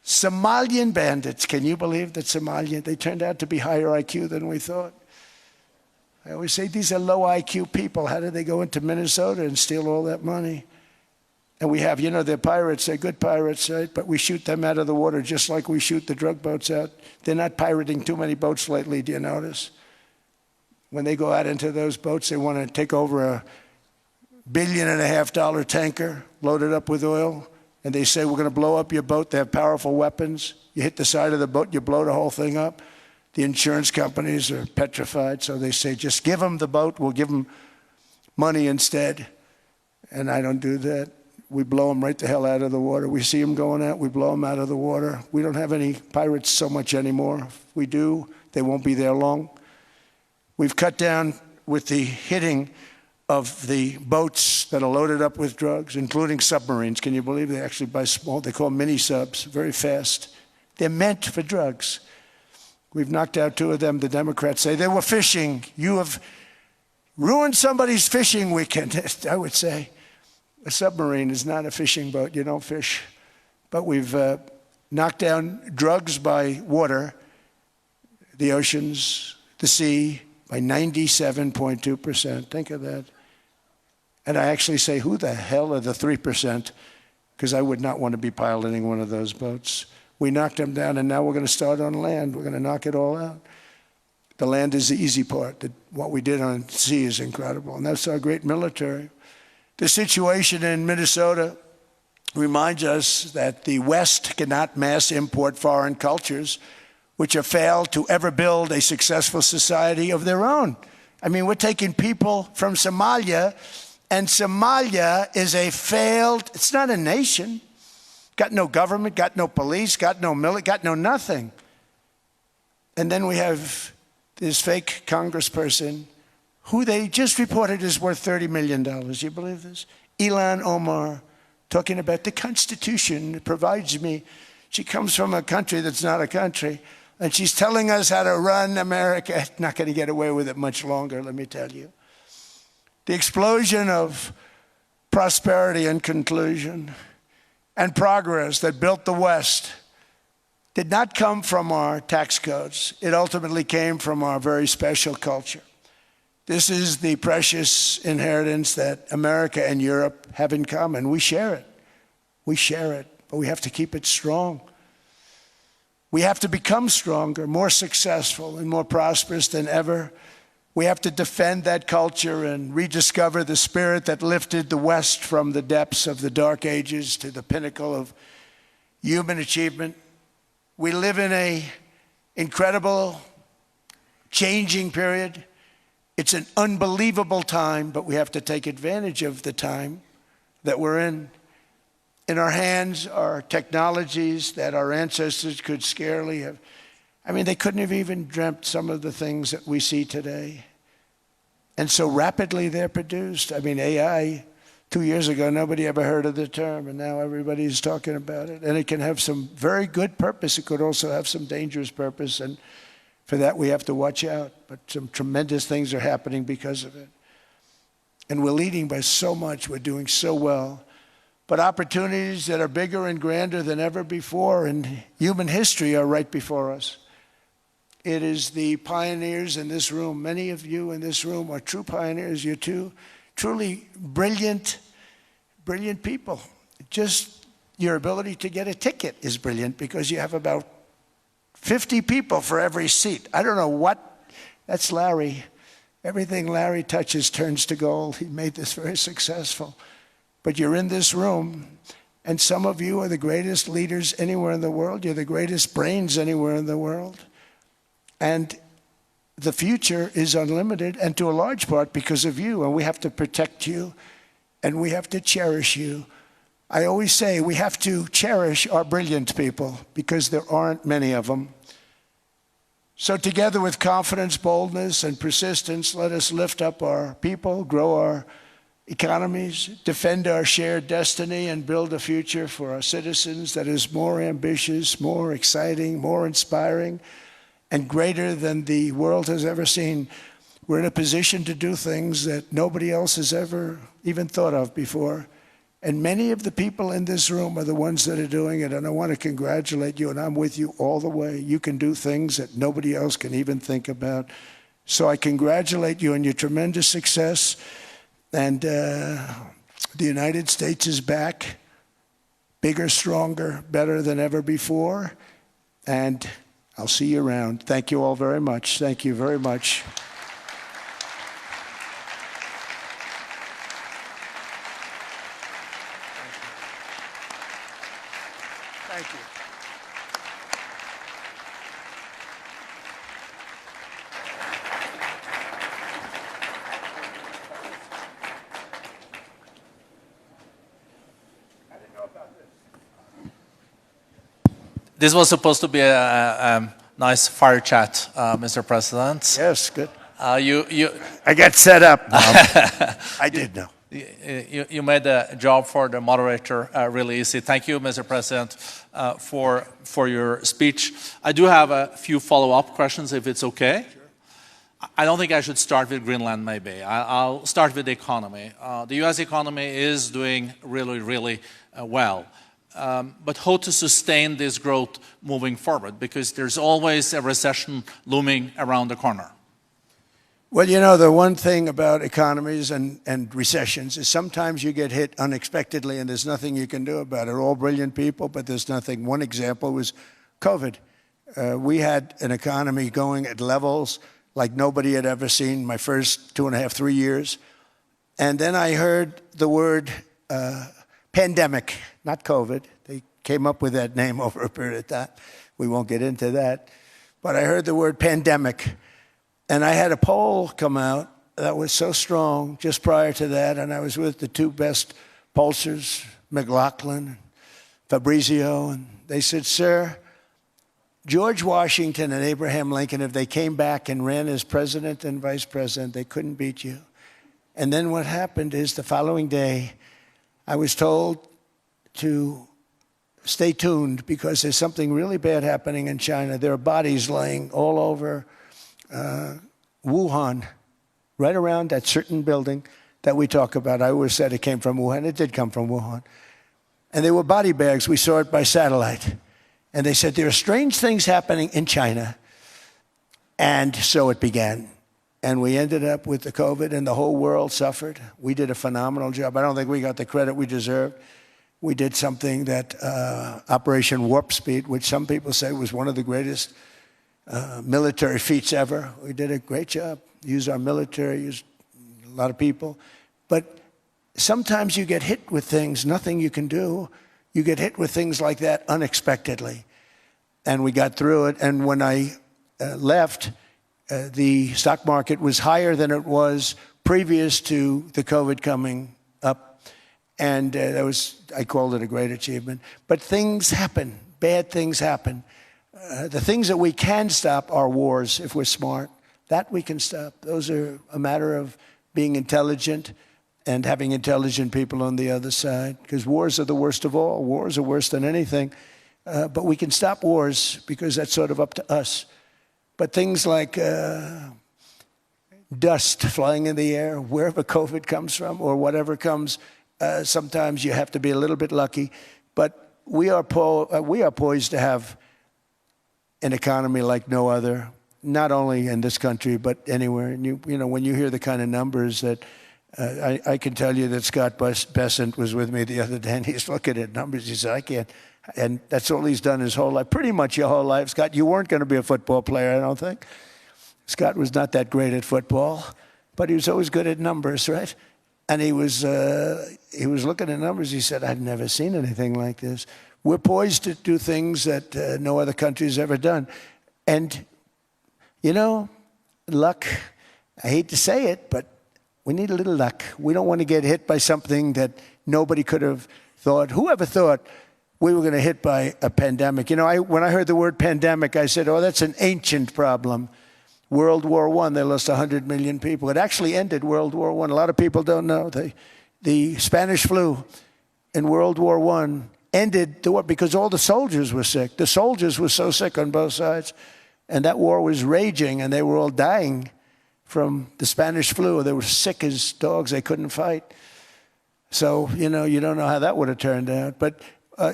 Somalian bandits. Can you believe that Somalian? They turned out to be higher IQ than we thought. I always say these are low IQ people. How did they go into Minnesota and steal all that money? And we have, they're pirates. They're good pirates, right? But we shoot them out of the water just like we shoot the drug boats out. They're not pirating too many boats lately, do you notice? When they go out into those boats, they want to take over a $1.5 billion tanker loaded up with oil, and they say, we're going to blow up your boat. They have powerful weapons. You hit the side of the boat, you blow the whole thing up. The insurance companies are petrified, so they say, just give them the boat. We'll give them money instead. And I don't do that. We blow them right the hell out of the water. We see them going out, we blow them out of the water. We don't have any pirates so much anymore. If we do, they won't be there long. We've cut down with the hitting of the boats that are loaded up with drugs, including submarines. Can you believe they actually buy small, they call them mini subs, very fast. They're meant for drugs. We've knocked out 2 of them. The Democrats say they were fishing. You have ruined somebody's fishing weekend, I would say. A submarine is not a fishing boat. You don't fish. But we've knocked down drugs by water, the oceans, the sea, by 97.2%. Think of that. And I actually say, who the hell are the 3%? Because I would not want to be piloting one of those boats. We knocked them down, and now we're going to start on land. We're going to knock it all out. The land is the easy part. What we did on sea is incredible, and that's our great military. The situation in Minnesota reminds us that the West cannot mass import foreign cultures, which have failed to ever build a successful society of their own. I mean, we're taking people from Somalia, and Somalia is a failed, it's not a nation. Got no government, got no police, got no military, got no nothing. And then we have this fake congressperson who they just reported is worth $30 million. You believe this? Ilhan Omar, talking about the Constitution provides me. She comes from a country that's not a country. And she's telling us how to run America. Not going to get away with it much longer, let me tell you. The explosion of prosperity and conclusion and progress that built the West did not come from our tax codes. It ultimately came from our very special culture. This is the precious inheritance that America and Europe have in common. We share it. We share it, but we have to keep it strong. We have to become stronger, more successful, and more prosperous than ever. We have to defend that culture and rediscover the spirit that lifted the West from the depths of the Dark Ages to the pinnacle of human achievement. We live in an incredible, changing period. It's an unbelievable time, but we have to take advantage of the time that we're in. In our hands are technologies that our ancestors could scarcely have. I mean, they couldn't have even dreamt some of the things that we see today. And so rapidly they're produced. I mean, AI, 2 years ago, nobody ever heard of the term, and now everybody's talking about it. And it can have some very good purpose. It could also have some dangerous purpose, and for that we have to watch out. But some tremendous things are happening because of it. And we're leading by so much. We're doing so well. But opportunities that are bigger and grander than ever before in human history are right before us. It is the pioneers in this room. Many of you in this room are true pioneers. You're truly brilliant people. Just your ability to get a ticket is brilliant because you have about 50 people for every seat. I don't know what, that's Larry. Everything Larry touches turns to gold. He made this very successful. But you're in this room, and some of you are the greatest leaders anywhere in the world. You're the greatest brains anywhere in the world. And the future is unlimited, and to a large part because of you, and we have to protect you, and we have to cherish you. I always say we have to cherish our brilliant people because there aren't many of them. So together with confidence, boldness, and persistence, let us lift up our people, grow our economies, defend our shared destiny, and build a future for our citizens that is more ambitious, more exciting, more inspiring, and greater than the world has ever seen. We're in a position to do things that nobody else has ever even thought of before. And many of the people in this room are the ones that are doing it, and I want to congratulate you, and I'm with you all the way. You can do things that nobody else can even think about. So I congratulate you on your tremendous success. And the United States is back, bigger, stronger, better than ever before. And I'll see you around. Thank you all very much. Thank you very much. Thank you. This was supposed to be a nice fire chat, Mr. President. Yes, good. I got set up now. I did know. You made the job for the moderator really easy. Thank you, Mr. President, for your speech. I do have a few follow-up questions, if it's okay. Sure. I don't think I should start with Greenland, maybe. I'll start with the economy. The U.S. economy is doing really well. But how to sustain this growth moving forward? Because there's always a recession looming around the corner. Well, you know, the one thing about economies and recessions is sometimes you get hit unexpectedly and there's nothing you can do about it. All brilliant people, but there's nothing. One example was COVID. We had an economy going at levels like nobody had ever seen my first 2.5, 3 years. And then I heard the word pandemic, not COVID. They came up with that name over a period of time. We won't get into that. But I heard the word pandemic. And I had a poll come out that was so strong just prior to that. And I was with the two best pollsters, McLaughlin and Fabrizio. And they said, sir, George Washington and Abraham Lincoln, if they came back and ran as president and vice president, they couldn't beat you. And then what happened is the following day, I was told to stay tuned because there's something really bad happening in China. There are bodies laying all over Wuhan, right around that certain building that we talk about. I always said it came from Wuhan. It did come from Wuhan. And they were body bags. We saw it by satellite. And they said, there are strange things happening in China. And so it began. And we ended up with the COVID, and the whole world suffered. We did a phenomenal job. I don't think we got the credit we deserved. We did something that Operation Warp Speed, which some people say was one of the greatest military feats ever. We did a great job. Used our military, used a lot of people. But sometimes you get hit with things, nothing you can do. You get hit with things like that unexpectedly. and we got through it. And when I left, the stock market was higher than it was previous to the COVID coming up. And I called it a great achievement. But things happen, bad things happen. The things that we can stop are wars if we're smart. That we can stop. Those are a matter of being intelligent and having intelligent people on the other side. Because wars are the worst of all. Wars are worse than anything. But we can stop wars because that's sort of up to us. But things like dust flying in the air, wherever COVID comes from or whatever comes, sometimes you have to be a little bit lucky. But we are poised to have an economy like no other, not only in this country, but anywhere. And you know, when you hear the kind of numbers that I can tell you that Scott Bessent was with me the other day, and he's looking at numbers. He said, I can't. And that's all he's done his whole life, pretty much your whole life. Scott, you weren't going to be a football player, I don't think. Scott was not that great at football, but he was always good at numbers, right? And he was looking at numbers. He said, I've never seen anything like this. We're poised to do things that no other country has ever done. And, you know, luck, I hate to say it, but we need a little luck. We don't want to get hit by something that nobody could have thought. Whoever thought we were going to hit by a pandemic? You know, when I heard the word pandemic, I said, oh, that's an ancient problem. World War I, they lost 100 million people. It actually ended World War I. A lot of people don't know. The Spanish flu in World War I ended the war because all the soldiers were sick. The soldiers were so sick on both sides. And that war was raging, and they were all dying from the Spanish flu. They were sick as dogs. They couldn't fight. So, you know, you don't know how that would have turned out. But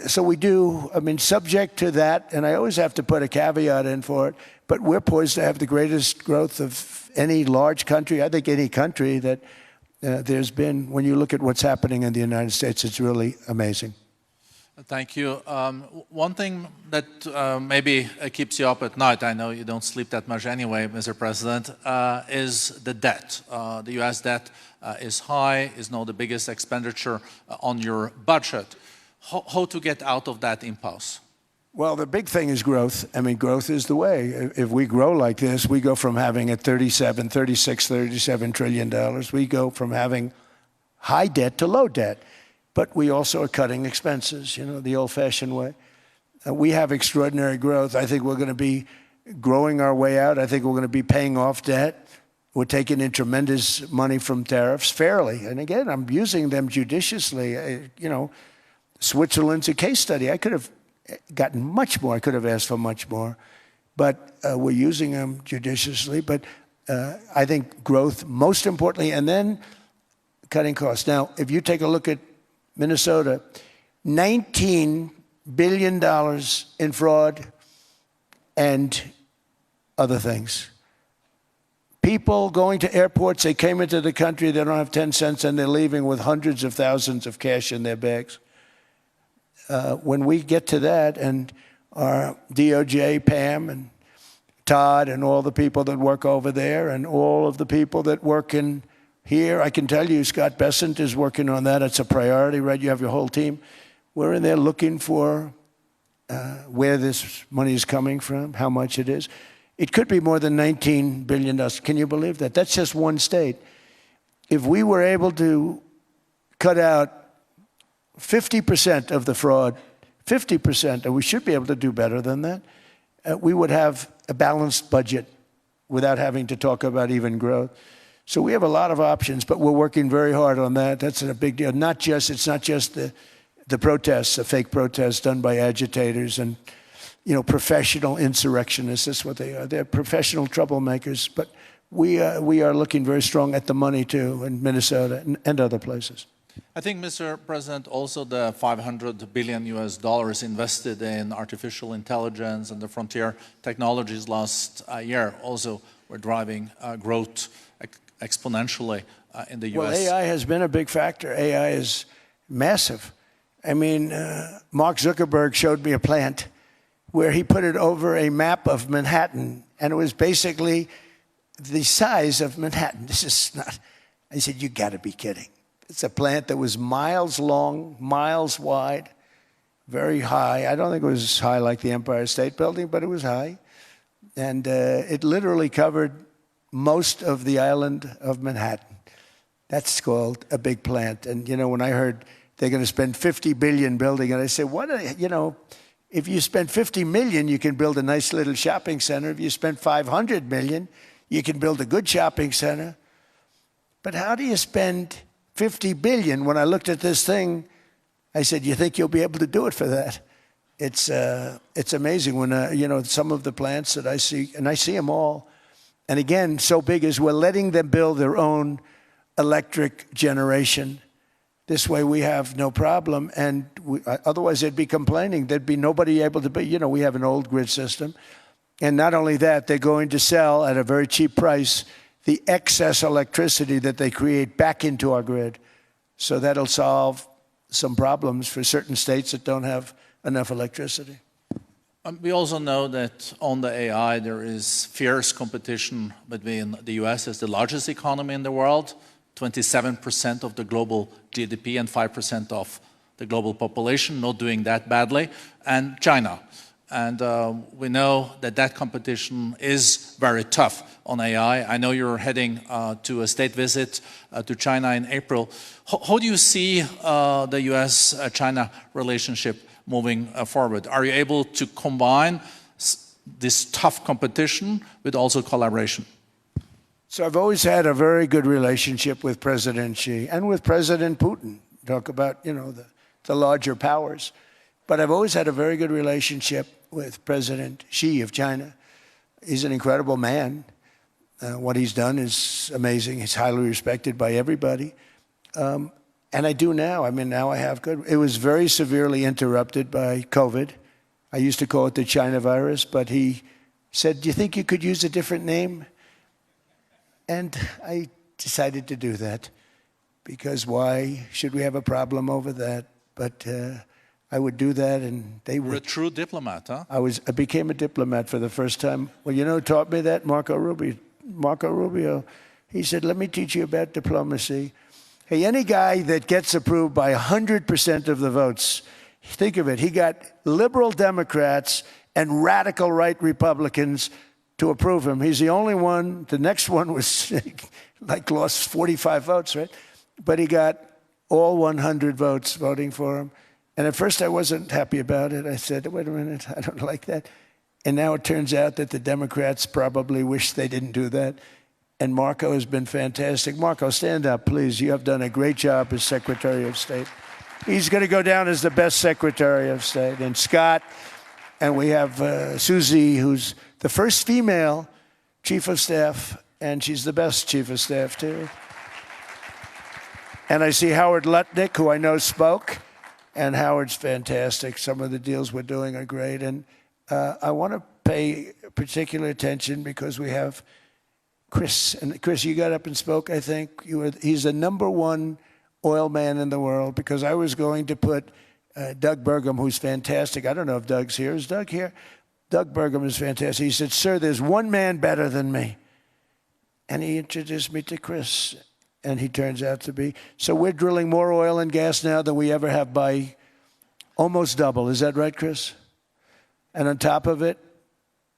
so we do, I mean, subject to that, and I always have to put a caveat in for it, but we're poised to have the greatest growth of any large country, I think any country that there's been. When you look at what's happening in the United States, it's really amazing. Thank you. One thing that maybe keeps you up at night, I know you don't sleep that much anyway, Mr. President, is the debt. The U.S. debt is high, is now the biggest expenditure on your budget. How to get out of that impasse? Well, the big thing is growth. I mean, growth is the way. If we grow like this, we go from having at $37 trillion. We go from having high debt to low debt. But we also are cutting expenses, you know, the old-fashioned way. We have extraordinary growth. I think we're going to be growing our way out. I think we're going to be paying off debt. We're taking in tremendous money from tariffs fairly. And again, I'm using them judiciously. You know, Switzerland's a case study. I could have gotten much more. I could have asked for much more. But we're using them judiciously. But I think growth, most importantly, and then cutting costs. Now, if you take a look at Minnesota, $19 billion in fraud and other things. People going to airports, they came into the country, they don't have 10 cents, and they're leaving with hundreds of thousands of cash in their bags. When we get to that, and our DOJ, Pam, and Todd, and all the people that work over there, and all of the people that work in here, I can tell you, Scott Bessent is working on that. It's a priority, right? You have your whole team. We're in there looking for where this money is coming from, how much it is. It could be more than $19 billion. Can you believe that? That's just one state. If we were able to cut out 50% of the fraud, 50%, and we should be able to do better than that, we would have a balanced budget without having to talk about even growth. So we have a lot of options, but we're working very hard on that. That's a big deal. It's not just the protests, the fake protests done by agitators and, you know, professional insurrectionists. That's what they are. They're professional troublemakers. But we are looking very strong at the money too in Minnesota and other places. I think, Mr. President, also the $500 billion invested in artificial intelligence and the frontier technologies last year also were driving growth exponentially in the U.S. Well, AI has been a big factor. AI is massive. I mean, Mark Zuckerberg showed me a plant where he put it over a map of Manhattan, and it was basically the size of Manhattan. This is not, I said, you got to be kidding. It's a plant that was miles long, miles wide, very high. I don't think it was as high like the Empire State Building, but it was high. And it literally covered most of the island of Manhattan. That's called a big plant. And, you know, when I heard they're going to spend $50 billion building it, I said, you know, if you spend $50 million, you can build a nice little shopping center. If you spend $500 million, you can build a good shopping center. But how do you spend $50 billion? When I looked at this thing, I said, you think you'll be able to do it for that? It's amazing when, you know, some of the plants that I see, and I see them all. And again, so big is we're letting them build their own electric generation. This way we have no problem. And otherwise they'd be complaining. There'd be nobody able to be, you know, we have an old grid system. And not only that, they're going to sell at a very cheap price the excess electricity that they create back into our grid. So that'll solve some problems for certain states that don't have enough electricity. We also know that on the AI, there is fierce competition between the US as the largest economy in the world, 27% of the global GDP and 5% of the global population, not doing that badly, and China. And we know that that competition is very tough on AI. I know you're heading to a state visit to China in April. How do you see the US-China relationship moving forward? Are you able to combine this tough competition with also collaboration? So I've always had a very good relationship with President Xi and with President Putin. Talk about, you know, the larger powers. But I've always had a very good relationship with President Xi of China. He's an incredible man. What he's done is amazing. He's highly respected by everybody. And I do now. I mean, now I have good. It was very severely interrupted by COVID. I used to call it the China virus, but he said, do you think you could use a different name? And I decided to do that because why should we have a problem over that? But I would do that, and they would. You're a true diplomat, huh? I became a diplomat for the first time. Well, you know who taught me that? Marco Rubio. He said, let me teach you about diplomacy. Hey, any guy that gets approved by 100% of the votes, think of it, he got liberal Democrats and radical right Republicans to approve him. He's the only one. The next one was like lost 45 votes, right? But he got all 100 votes voting for him. And at first I wasn't happy about it. I said, wait a minute, I don't like that. And now it turns out that the Democrats probably wish they didn't do that. And Marco has been fantastic. Marco, stand up, please. You have done a great job as Secretary of State. He's going to go down as the best Secretary of State. And Scott, and we have Susie, who's the first female Chief of Staff, and she's the best Chief of Staff, too. And I see Howard Lutnick, who I know spoke. And Howard's fantastic. Some of the deals we're doing are great. And I want to pay particular attention because we have Chris. And Chris, you got up and spoke, I think. He's the #1 oil man in the world because I was going to put Doug Burgum, who's fantastic. I don't know if Doug's here. Is Doug here? Doug Burgum is fantastic. He said, sir, there's one man better than me. And he introduced me to Chris. And he turns out to be. So we're drilling more oil and gas now than we ever have by almost double. Is that right, Chris? And on top of it,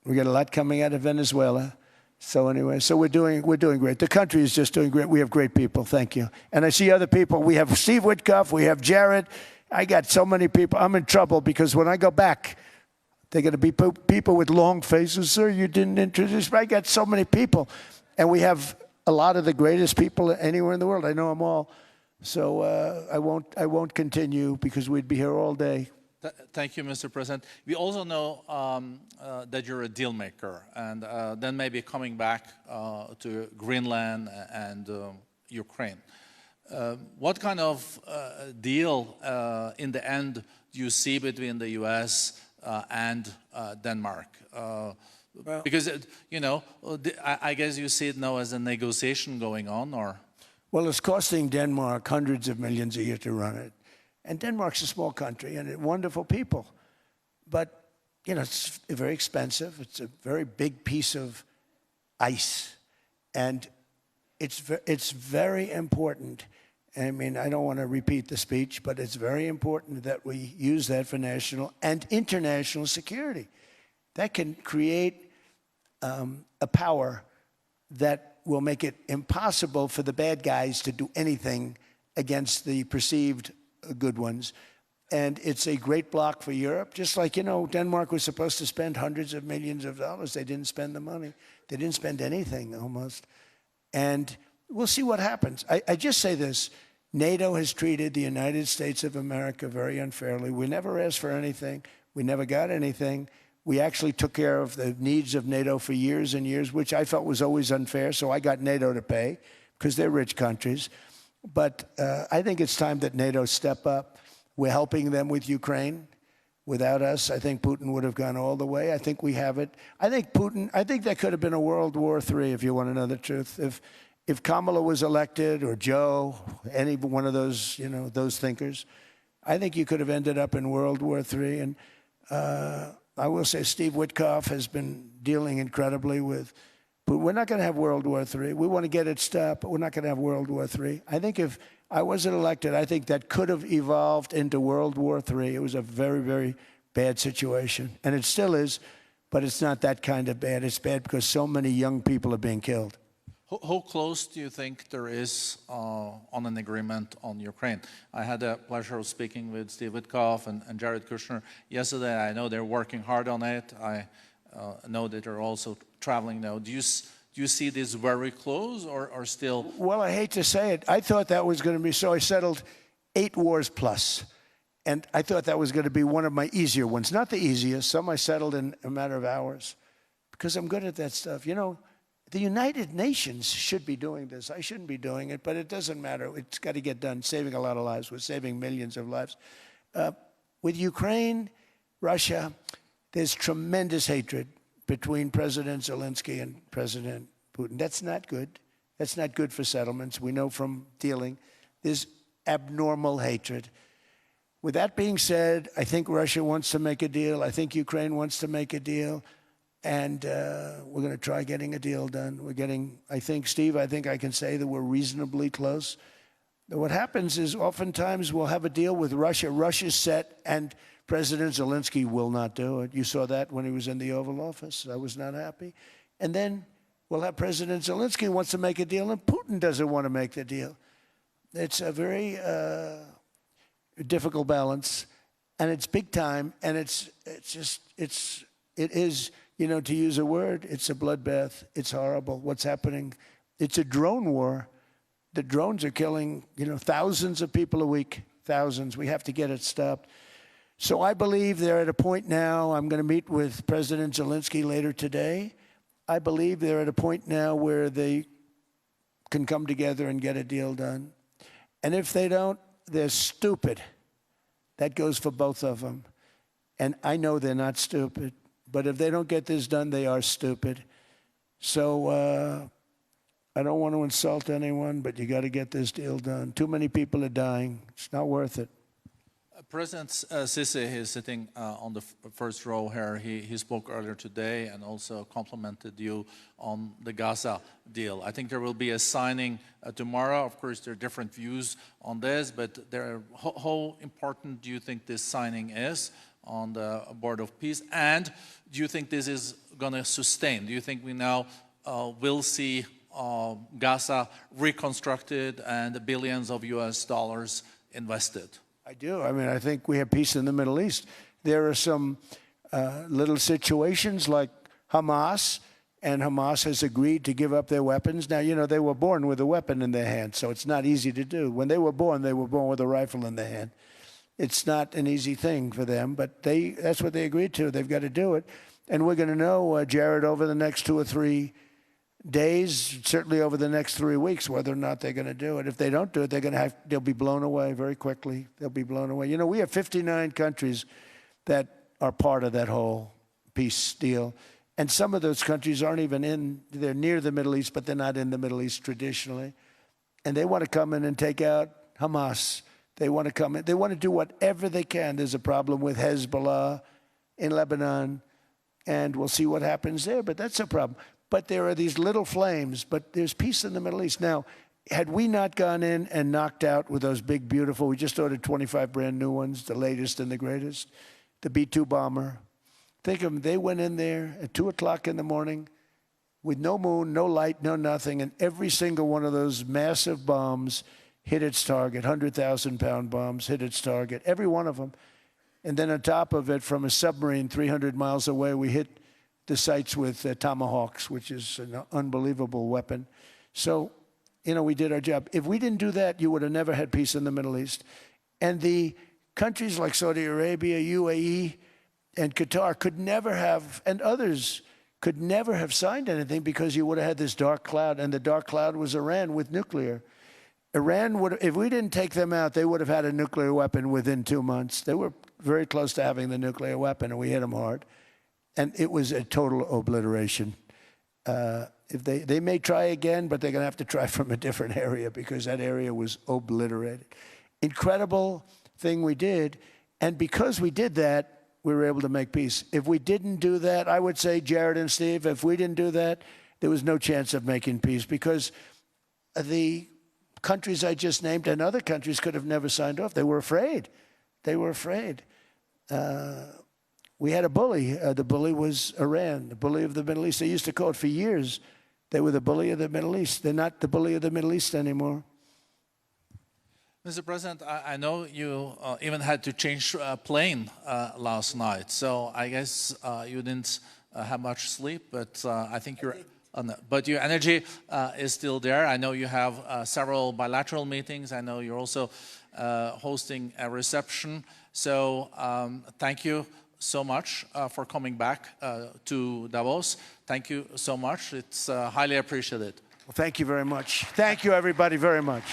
we got a lot coming out of Venezuela. So anyway, so we're doing great. The country is just doing great. We have great people. Thank you. And I see other people. We have Steve Witkoff. We have Jared. I got so many people. I'm in trouble because when I go back, they're going to be people with long faces. Sir, you didn't introduce me. I got so many people. And we have a lot of the greatest people anywhere in the world. I know them all. So I won't continue because we'd be here all day. Thank you, Mr. President. We also know that you're a deal maker, and then maybe coming back to Greenland and Ukraine. What kind of deal in the end do you see between the U.S. And Denmark? Well, because, you know, I guess you see it now as a negotiation going on, or? Well, it's costing Denmark hundreds of millions a year to run it. And Denmark's a small country and wonderful people. But, you know, it's very expensive. It's a very big piece of ice. And it's very important. I mean, I don't want to repeat the speech, but it's very important that we use that for national and international security. That can create a power that will make it impossible for the bad guys to do anything against the perceived good ones. And it's a great block for Europe. Just like, you know, Denmark was supposed to spend hundreds of millions of dollars. They didn't spend the money. They didn't spend anything almost. And we'll see what happens. I just say this. NATO has treated the United States of America very unfairly. We never asked for anything. We never got anything. We actually took care of the needs of NATO for years and years, which I felt was always unfair. So I got NATO to pay because they're rich countries. But I think it's time that NATO step up. We're helping them with Ukraine. Without us, I think Putin would have gone all the way. I think we have it. I think that could have been a World War III, if you want to know the truth. If Kamala was elected, or Joe, any one of those, you know, those thinkers, I think you could have ended up in World War III. And I will say Steve Witkoff has been dealing incredibly with, but we're not going to have World War III. We want to get it stopped, but we're not going to have World War III. I think if I wasn't elected, I think that could have evolved into World War III. It was a very, very bad situation. And it still is, but it's not that kind of bad. It's bad because so many young people are being killed. How close do you think there is on an agreement on Ukraine? I had the pleasure of speaking with Steve Witkoff and Jared Kushner yesterday. I know they're working hard on it. I know that they're also traveling now. Do you see this very close or still? Well, I hate to say it. I thought that was going to be, so I settled 8 wars plus. And I thought that was going to be one of my easier ones. Not the easiest. Some I settled in a matter of hours because I'm good at that stuff. You know, the United Nations should be doing this. I shouldn't be doing it, but it doesn't matter. It's got to get done, saving a lot of lives. We're saving millions of lives. With Ukraine, Russia, there's tremendous hatred between President Zelensky and President Putin. That's not good. That's not good for settlements. We know from dealing. There's abnormal hatred. With that being said, I think Russia wants to make a deal. I think Ukraine wants to make a deal. And we're going to try getting a deal done. We're getting, I think, Steve, I think I can say that we're reasonably close. What happens is oftentimes we'll have a deal with Russia. Russia's set, and President Zelensky will not do it. You saw that when he was in the Oval Office. I was not happy. And then we'll have President Zelensky wants to make a deal, and Putin doesn't want to make the deal. It's a very difficult balance, and it's big time, and it is, you know, to use a word, it's a bloodbath. It's horrible what's happening. It's a drone war. The drones are killing, you know, thousands of people a week, thousands. We have to get it stopped. So I believe they're at a point now, I'm going to meet with President Zelensky later today. I believe they're at a point now where they can come together and get a deal done. And if they don't, they're stupid. That goes for both of them. And I know they're not stupid. But if they don't get this done, they are stupid. So I don't want to insult anyone, but you got to get this deal done. Too many people are dying. It's not worth it. President Sisi is sitting on the first row here. He spoke earlier today and also complimented you on the Gaza deal. I think there will be a signing tomorrow. Of course, there are different views on this, but how important do you think this signing is on the Board of Peace? And do you think this is going to sustain? Do you think we now will see Gaza reconstructed and billions of US dollars invested? I do. I mean, I think we have peace in the Middle East. There are some little situations like Hamas, and Hamas has agreed to give up their weapons. Now, you know, they were born with a weapon in their hand, so it's not easy to do. When they were born with a rifle in their hand. It's not an easy thing for them, but that's what they agreed to. They've got to do it. And we're going to know, Jared, over the next 2 or 3 days, certainly over the next 3 weeks, whether or not they're going to do it. If they don't do it, they'll be blown away very quickly. They'll be blown away. You know, we have 59 countries that are part of that whole peace deal. And some of those countries aren't even they're near the Middle East, but they're not in the Middle East traditionally. And they want to come in and take out Hamas. They want to come in. They want to do whatever they can. There's a problem with Hezbollah in Lebanon, and we'll see what happens there, but that's a problem. But there are these little flames, but there's peace in the Middle East. Now, had we not gone in and knocked out with those big, beautiful, we just ordered 25 brand new ones, the latest and the greatest, the B-2 bomber. Think of them, they went in there at 2 o'clock in the morning with no moon, no light, no nothing, and every single one of those massive bombs hit its target, 100,000-pound bombs hit its target, every one of them. And then on top of it, from a submarine 300 miles away, we hit the sites with tomahawks, which is an unbelievable weapon. So, you know, we did our job. If we didn't do that, you would have never had peace in the Middle East. And the countries like Saudi Arabia, UAE, and Qatar could never have, and others could never have signed anything because you would have had this dark cloud, and the dark cloud was Iran with nuclear. Iran would, if we didn't take them out, they would have had a nuclear weapon within 2 months. They were very close to having the nuclear weapon, and we hit them hard. And it was a total obliteration. If they may try again, but they're going to have to try from a different area because that area was obliterated. Incredible thing we did. And because we did that, we were able to make peace. If we didn't do that, I would say, Jared and Steve, if we didn't do that, there was no chance of making peace because the countries I just named and other countries could have never signed off. They were afraid. They were afraid. We had a bully. The bully was Iran, the bully of the Middle East. They used to call it for years. They were the bully of the Middle East. They're not the bully of the Middle East anymore. Mr. President, I know you even had to change plane last night, so I guess you didn't have much sleep, but I think you're... But your energy is still there. I know you have several bilateral meetings. I know you're also hosting a reception. So thank you so much for coming back to Davos. Thank you so much. It's highly appreciated. Well, thank you very much. Thank you, everybody, very much.